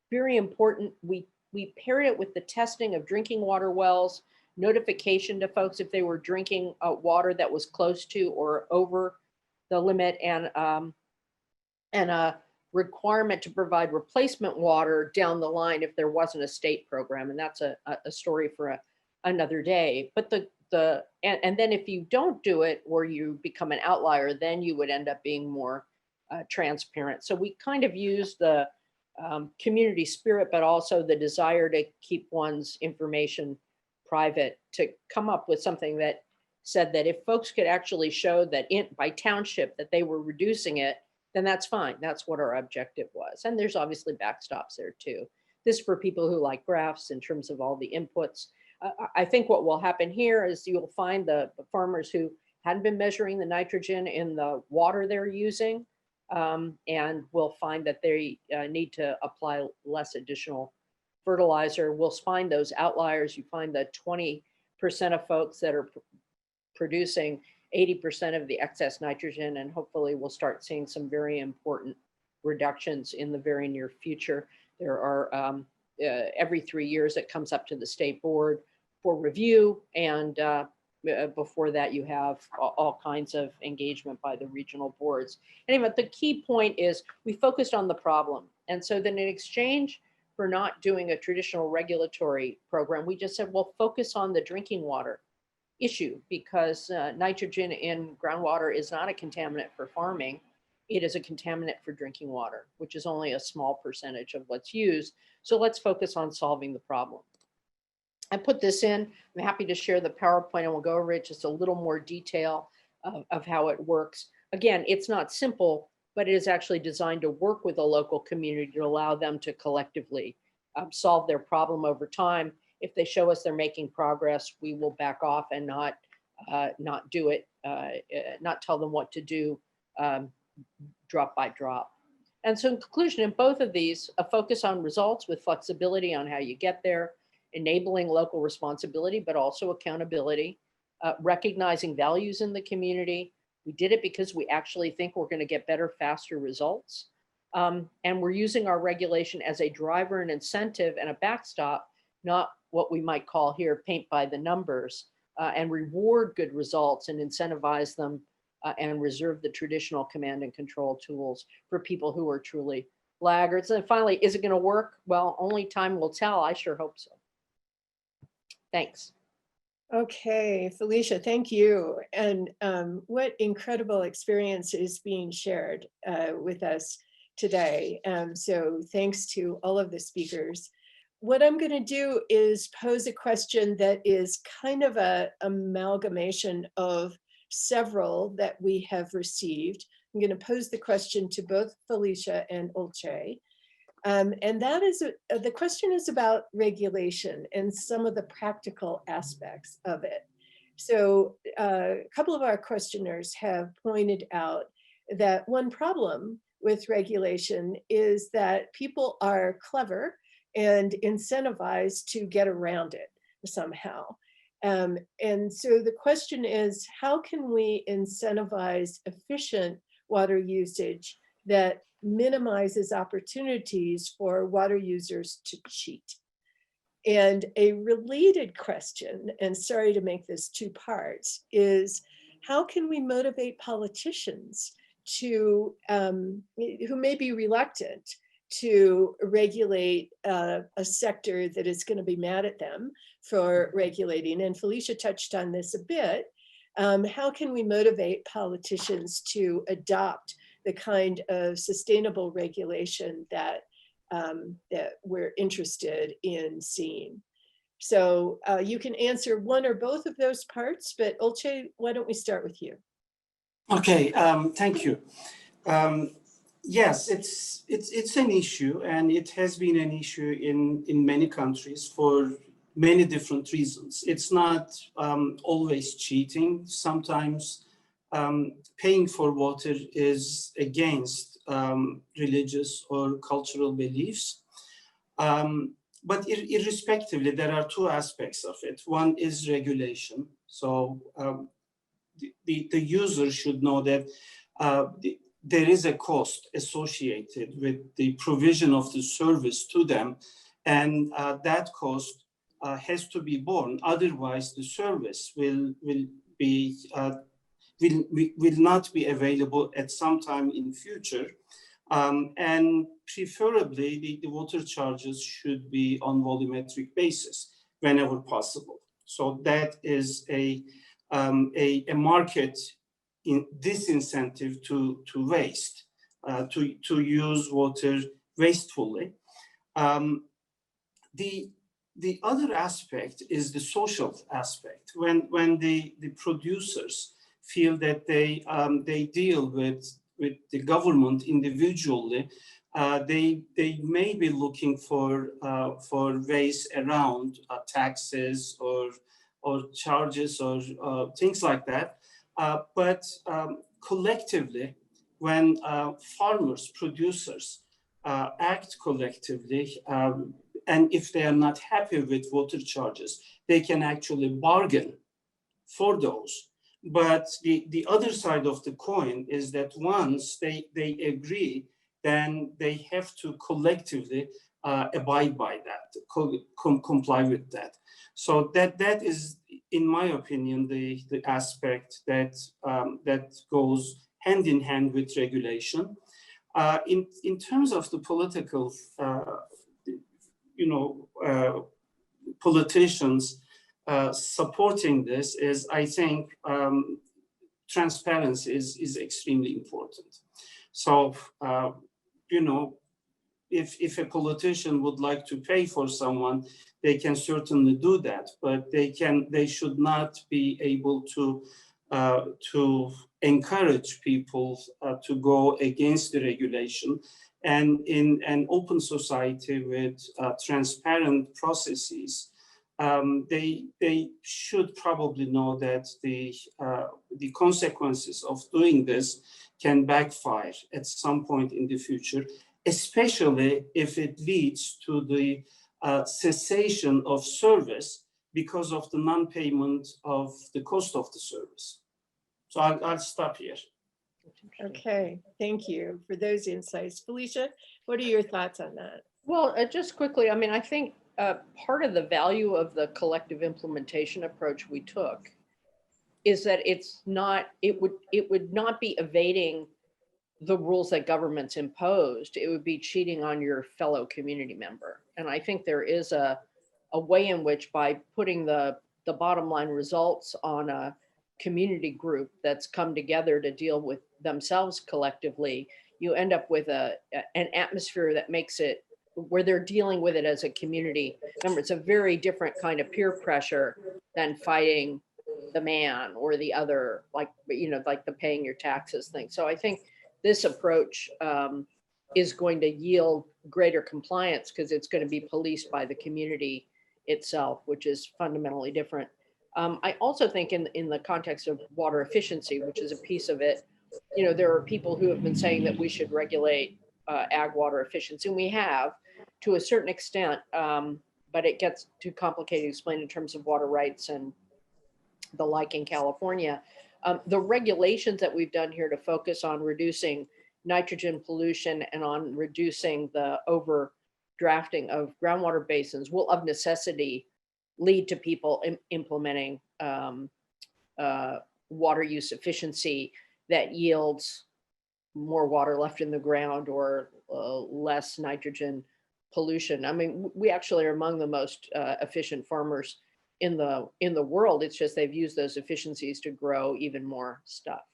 Very important, we paired it with the testing of drinking water wells, notification to folks if they were drinking water that was close to or over the limit, and a requirement to provide replacement water down the line if there wasn't a state program. And that's a story for another day. But and then if you don't do it, or you become an outlier, then you would end up being more transparent. So we kind of use the community spirit, but also the desire to keep one's information private, to come up with something that said that if folks could actually show that by township that they were reducing it, then that's fine. That's what our objective was. And there's obviously backstops there too. This is for people who like graphs in terms of all the inputs. I think what will happen here is you'll find the farmers who hadn't been measuring the nitrogen in the water they're using, and we'll find that they need to apply less additional fertilizer. We'll find those outliers. You find the 20% of folks that are producing 80% of the excess nitrogen, and hopefully we'll start seeing some very important reductions in the very near future. There are every 3 years it comes up to the state board for review, and before that you have all kinds of engagement by the regional boards. Anyway, the key point is we focused on the problem, and so then in exchange for not doing a traditional regulatory program, we just said, well, focus on the drinking water issue, because nitrogen in groundwater is not a contaminant for farming. it is a contaminant for drinking water, which is only a small percentage of what's used. So let's focus on solving the problem. I put this in. I'm happy to share the PowerPoint and we'll go over it just a little more detail of how it works. Again, it's not simple, but it is actually designed to work with a local community to allow them to collectively solve their problem over time. If they show us they're making progress, we will back off and not do it, not tell them what to do drop by drop. And so in conclusion, in both of these, a focus on results with flexibility on how you get there, enabling local responsibility, but also accountability, recognizing values in the community. We did it because we actually think we're going to get better, faster results. And we're using our regulation as a driver and incentive and a backstop, not what we might call here paint by the numbers, and reward good results and incentivize them and reserve the traditional command and control tools for people who are truly laggards. And finally, is it going to work? Well, only time will tell. I sure hope so. Thanks. Okay, Felicia, thank you. And what incredible experience is being shared with us today. So thanks to all of the speakers. What I'm going to do is pose a question that is kind of an amalgamation of several that we have received. I'm going to pose the question to both Felicia and Olcay. And that is, the question is about regulation and some of the practical aspects of it. So a couple of our questioners have pointed out that one problem with regulation is that people are clever and incentivized to get around it somehow. And so the question is, how can we incentivize efficient water usage that minimizes opportunities for water users to cheat? And a related question, and sorry to make this two parts, is how can we motivate politicians to, who may be reluctant to regulate a sector that is going to be mad at them for regulating? And Felicia touched on this a bit. How can we motivate politicians to adopt the kind of sustainable regulation that, that we're interested in seeing? So you can answer one or both of those parts, but Olcay, why don't we start with you? Okay, thank you. Yes, it's an issue, and it has been an issue in many countries for many different reasons. It's not always cheating. Sometimes paying for water is against religious or cultural beliefs. But irrespectively, there are two aspects of it. One is regulation. So the user should know that there is a cost associated with the provision of the service to them, and that cost has to be borne. Otherwise, the service will not be available at some time in future. And preferably, the water charges should be on volumetric basis whenever possible. So that is a market disincentive to waste, to use water wastefully. The other aspect is the social aspect. When the producers feel that they deal with the government individually, they may be looking for ways around taxes or charges or things like that. But collectively, when farmers, producers act collectively, and if they are not happy with water charges, they can actually bargain for those. But the other side of the coin is that once they agree, then they have to collectively abide by that, comply with that. So that is, in my opinion, the aspect that goes hand in hand with regulation. In terms of the political, politicians supporting this, is I think transparency is extremely important. So, you know, if a politician would like to pay for someone, they can certainly do that, but they should not be able to encourage people to go against the regulation. And in an open society with transparent processes, they should probably know that the consequences of doing this can backfire at some point in the future, especially if it leads to the cessation of service because of the non-payment of the cost of the service. So I'll stop here. Okay, thank you for those insights. Felicia, what are your thoughts on that? Well, just quickly, I mean, I think part of the value of the collective implementation approach we took is that it would not be evading the rules that governments imposed. It would be cheating on your fellow community member. And I think there is a way in which, by putting the bottom line results on a community group that's come together to deal with themselves collectively, you end up with an atmosphere that makes it where they're dealing with it as a community. Remember, it's a very different kind of peer pressure than fighting the man or the other, like, you know, like the paying your taxes thing. So I think this approach is going to yield greater compliance because it's going to be policed by the community itself, which is fundamentally different. I also think in the context of water efficiency, which is a piece of it, you know, there are people who have been saying that we should regulate ag water efficiency, and we have to a certain extent, but it gets too complicated to explain in terms of water rights and the like in California. The regulations that we've done here to focus on reducing nitrogen pollution and on reducing the overdrafting of groundwater basins will of necessity lead to people implementing water use efficiency that yields more water left in the ground or less nitrogen pollution. I mean, we actually are among the most efficient farmers in the world. It's just they've used those efficiencies to grow even more stuff,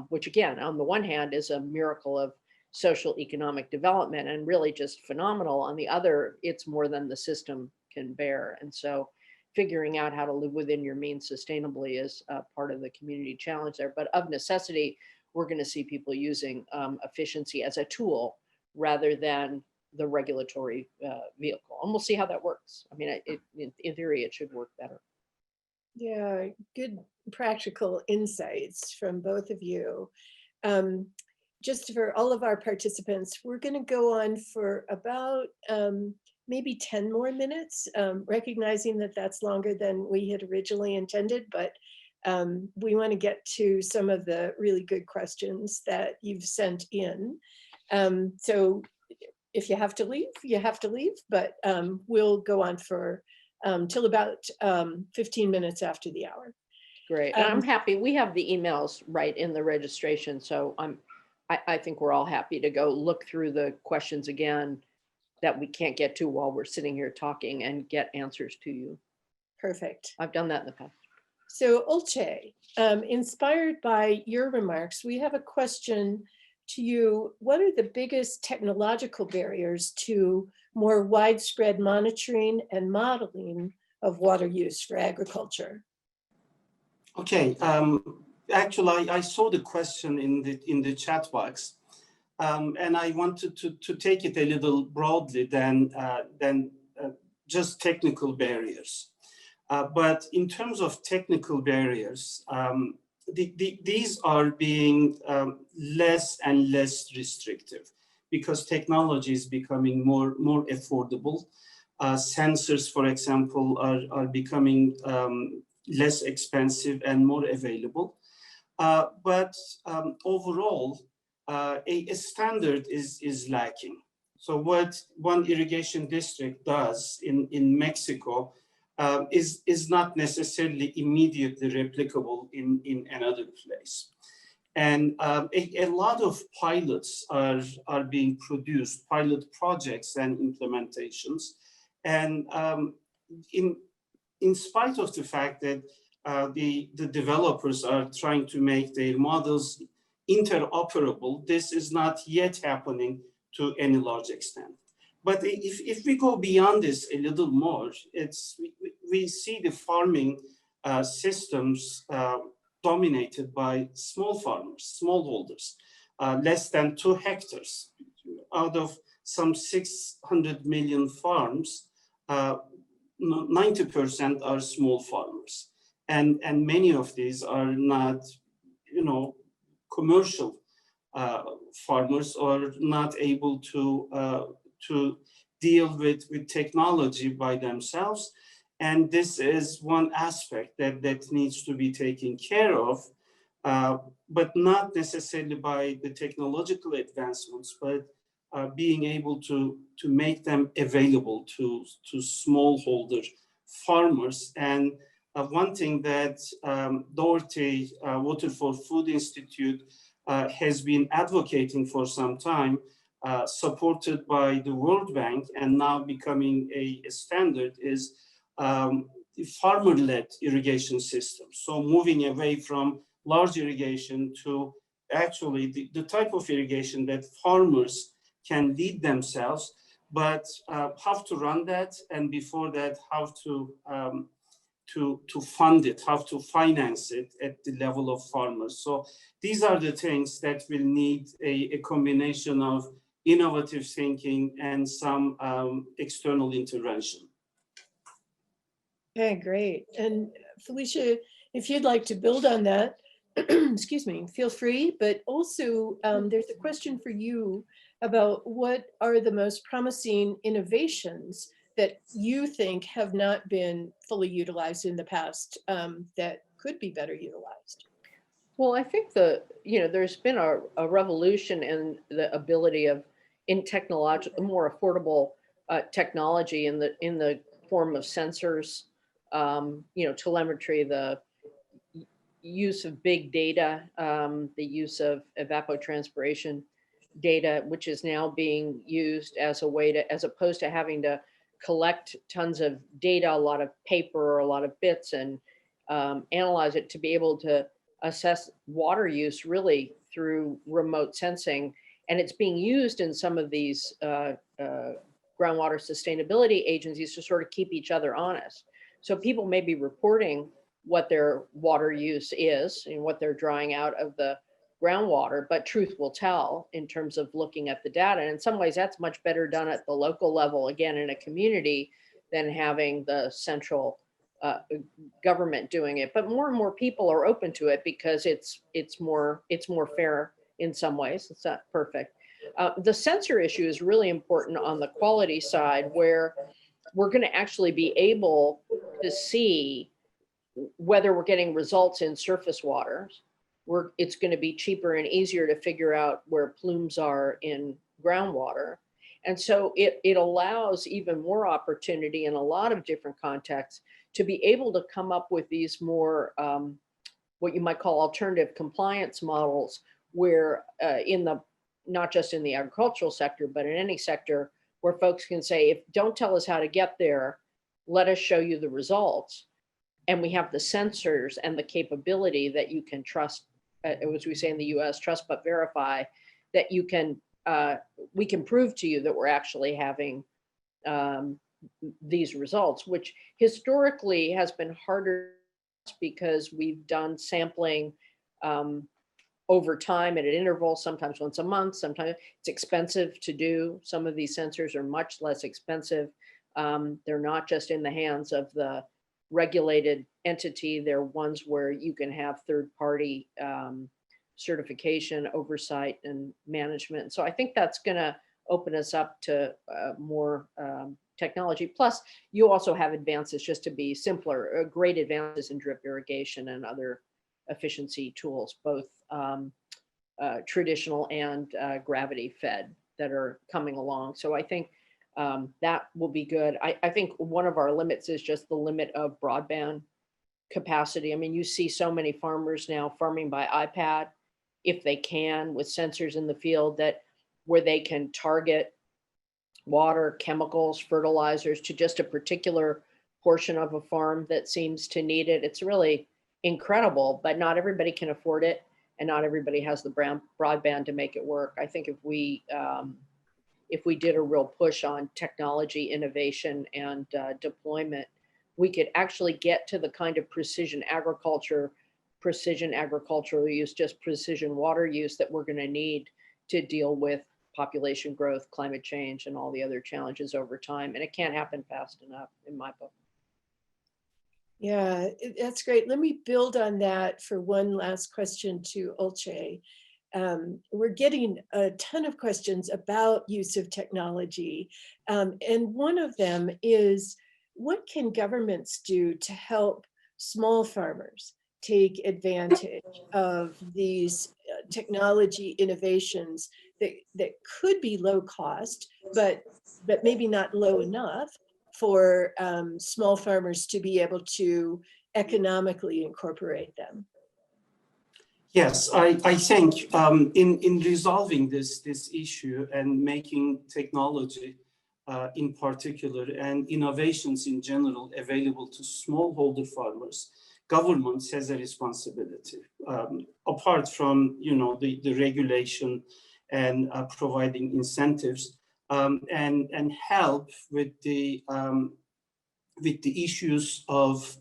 which again, on the one hand is a miracle of social economic development and really just phenomenal. On the other, it's more than the system can bear. And so figuring out how to live within your means sustainably is part of the community challenge there. But of necessity, we're going to see people using efficiency as a tool rather than the regulatory vehicle. And we'll see how that works. I mean, in theory, it should work better. Yeah, good practical insights from both of you. Just for all of our participants, we're going to go on for about maybe 10 more minutes, recognizing that that's longer than we had originally intended, but we want to get to some of the really good questions that you've sent in. So if you have to leave, you have to leave, but we'll go on for till about 15 minutes after the hour. Great. And I'm happy. We have the emails right in the registration. So I think we're all happy to go look through the questions again that we can't get to while we're sitting here talking and get answers to you. Perfect. I've done that in the past. So Olcay, inspired by your remarks, we have a question to you. What are the biggest technological barriers to more widespread monitoring and modeling of water use for agriculture? Okay, actually, I saw the question in the chat box, and I wanted to take it a little broadly than just technical barriers. But in terms of technical barriers, these are being less and less restrictive because technology is becoming more affordable. Sensors, for example, are becoming less expensive and more available. But overall, a standard is lacking. So what one irrigation district does in Mexico is not necessarily immediately replicable in another place. And a lot of pilots are being produced, pilot projects and implementations. And in spite of the fact that the developers are trying to make their models interoperable. This is not yet happening to any large extent. But if we go beyond this a little more, we see the farming systems dominated by small farmers, smallholders, less than 2 hectares. Out of some 600 million farms, 90% are small farmers. And many of these are not, commercial farmers, or not able to deal with technology by themselves. And this is one aspect that needs to be taken care of, but not necessarily by the technological advancements, but being able to make them available to smallholder farmers. And one thing that Doherty Water for Food Institute has been advocating for some time, supported by the World Bank and now becoming a standard, is the farmer-led irrigation system. So moving away from large irrigation to actually the type of irrigation that farmers can lead themselves, but how to run that, and before that, how to fund it, how to finance it at the level of farmers. So these are the things that will need a combination of innovative thinking and some external intervention. Okay, great. And Felicia, if you'd like to build on that, excuse me, feel free, but also there's a question for you about what are the most promising innovations that you think have not been fully utilized in the past that could be better utilized? Well, I think there's been a revolution in the ability in technological, more affordable technology in the form of sensors, telemetry, the use of big data, the use of evapotranspiration data, which is now being used as a way as opposed to having to collect tons of data, a lot of paper or a lot of bits, and analyze it, to be able to assess water use really through remote sensing. And it's being used in some of these groundwater sustainability agencies to sort of keep each other honest. So people may be reporting what their water use is and what they're drawing out of the groundwater, but truth will tell in terms of looking at the data. And in some ways, that's much better done at the local level, again, in a community, than having the central government doing it. But more and more people are open to it because it's more fair in some ways. It's not perfect. The sensor issue is really important on the quality side, where we're going to actually be able to see whether we're getting results in surface waters. It's going to be cheaper and easier to figure out where plumes are in groundwater. And so it allows even more opportunity in a lot of different contexts to be able to come up with these more, what you might call alternative compliance models, where not just in the agricultural sector, but in any sector, where folks can say, don't tell us how to get there, let us show you the results. And we have the sensors and the capability that you can trust, as we say in the US, trust but verify, that we can prove to you that we're actually having these results, which historically has been harder because we've done sampling over time at an interval, sometimes once a month, sometimes it's expensive to do. Some of these sensors are much less expensive. They're not just in the hands of the regulated entity. They're ones where you can have third-party certification, oversight, and management. So I think that's going to open us up to more technology. Plus, you also have advances, just to be simpler, great advances in drip irrigation and other efficiency tools, both traditional and gravity fed, that are coming along. So I think that will be good. I think one of our limits is just the limit of broadband capacity. I mean, you see so many farmers now farming by iPad, if they can, with sensors in the field, where they can target water, chemicals, fertilizers to just a particular portion of a farm that seems to need it. It's really incredible, but not everybody can afford it. and not everybody has the broadband to make it work. I think if we did a real push on technology innovation and deployment, we could actually get to the kind of precision agricultural use, just precision water use that we're going to need to deal with population growth, climate change, and all the other challenges over time. And it can't happen fast enough, in my book. Yeah, that's great. Let me build on that for one last question to Olcay. We're getting a ton of questions about use of technology. And one of them is, what can governments do to help small farmers take advantage of these technology innovations that could be low cost, but maybe not low enough for small farmers to be able to economically incorporate them? Yes, I think in resolving this issue and making technology in particular and innovations in general available to smallholder farmers, governments has a responsibility. Apart from the regulation and providing incentives and help with the issues of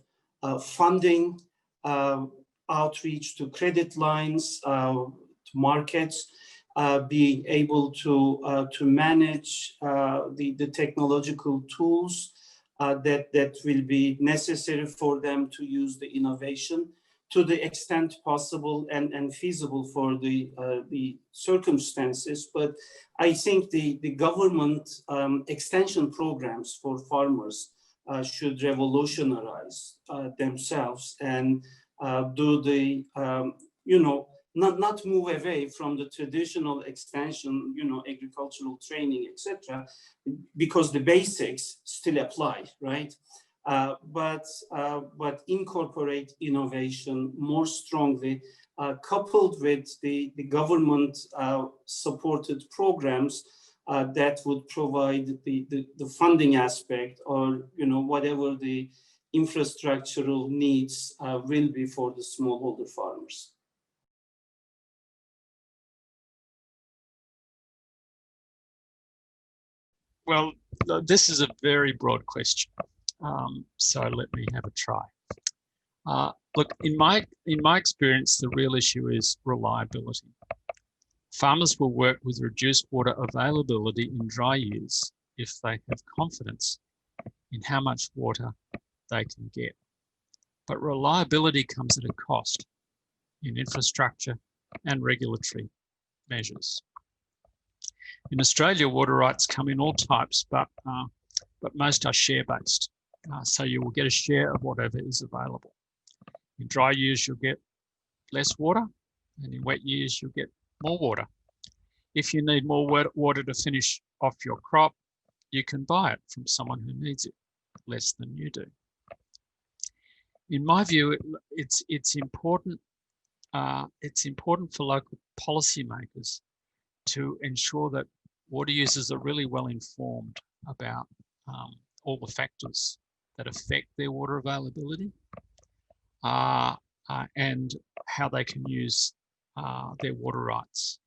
funding, outreach to credit lines, to markets, being able to manage the technological tools that will be necessary for them to use the innovation to the extent possible and feasible for the circumstances. But I think the government extension programs for farmers should revolutionize themselves and do the, not move away from the traditional extension, agricultural training, etc., because the basics still apply, right? But incorporate innovation more strongly, coupled with the government supported programs that would provide the funding aspect, or whatever the infrastructural needs will be for the smallholder farmers. Well, this is a very broad question, so let me have a try. Look, in my experience, the real issue is reliability. Farmers will work with reduced water availability in dry years if they have confidence in how much water they can get. But reliability comes at a cost in infrastructure and regulatory measures. In Australia, water rights come in all types, but most are share-based. So you will get a share of whatever is available. In dry years, you'll get less water, and in wet years, you'll get more water. If you need more water to finish off your crop, you can buy it from someone who needs it less than you do. In my view, it's important for local policymakers to ensure that water users are really well informed about all the factors that affect their water availability and how they can use their water rights.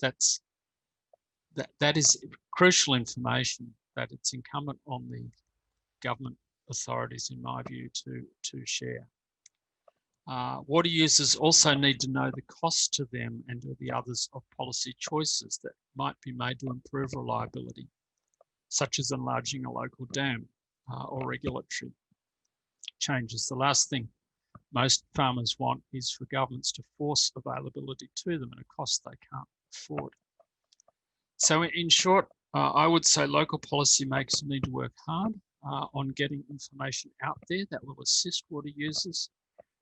That is crucial information that it's incumbent on the government authorities, in my view, to share. Water users also need to know the cost to them and to the others of policy choices that might be made to improve reliability, such as enlarging a local dam or regulatory changes. The last thing most farmers want is for governments to force availability to them at a cost they can't afford. So in short, I would say local policymakers need to work hard on getting information out there that will assist water users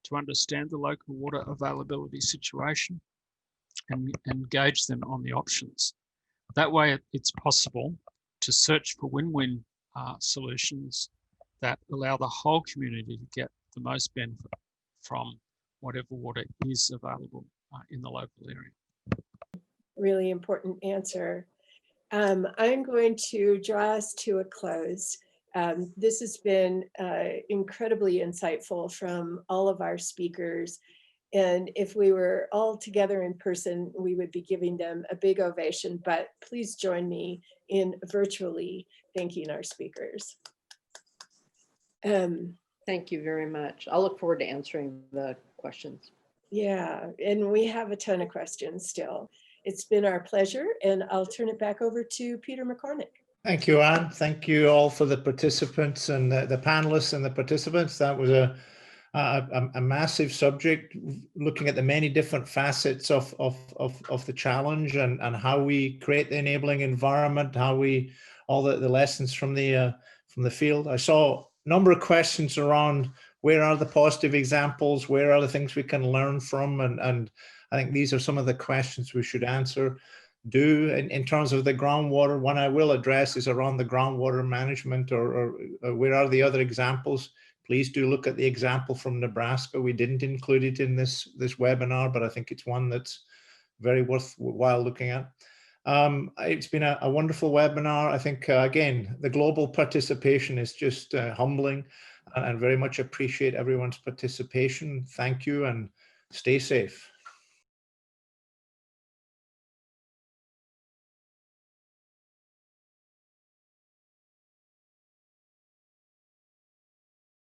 to understand the local water availability situation and engage them on the options. That way it's possible to search for win-win solutions that allow the whole community to get the most benefit from whatever water is available in the local area. Really important answer. I'm going to draw us to a close. This has been incredibly insightful from all of our speakers. And if we were all together in person, we would be giving them a big ovation, but please join me in virtually thanking our speakers. Thank you very much. I'll look forward to answering the questions. Yeah, and we have a ton of questions still. It's been our pleasure, and I'll turn it back over to Peter McCormick. Thank you, Anne. Thank you all for the participants and the panelists and the participants. That was a massive subject, looking at the many different facets of the challenge and how we create the enabling environment, how we, all the lessons from the field. I saw a number of questions around where are the positive examples, where are the things we can learn from, and I think these are some of the questions we should answer. In terms of the groundwater, one I will address is around the groundwater management, or where are the other examples? Please do look at the example from Nebraska. We didn't include it in this webinar, but I think it's one that's very worthwhile looking at. It's been a wonderful webinar. I think, again, the global participation is just humbling, and very much appreciate everyone's participation. Thank you, and stay safe.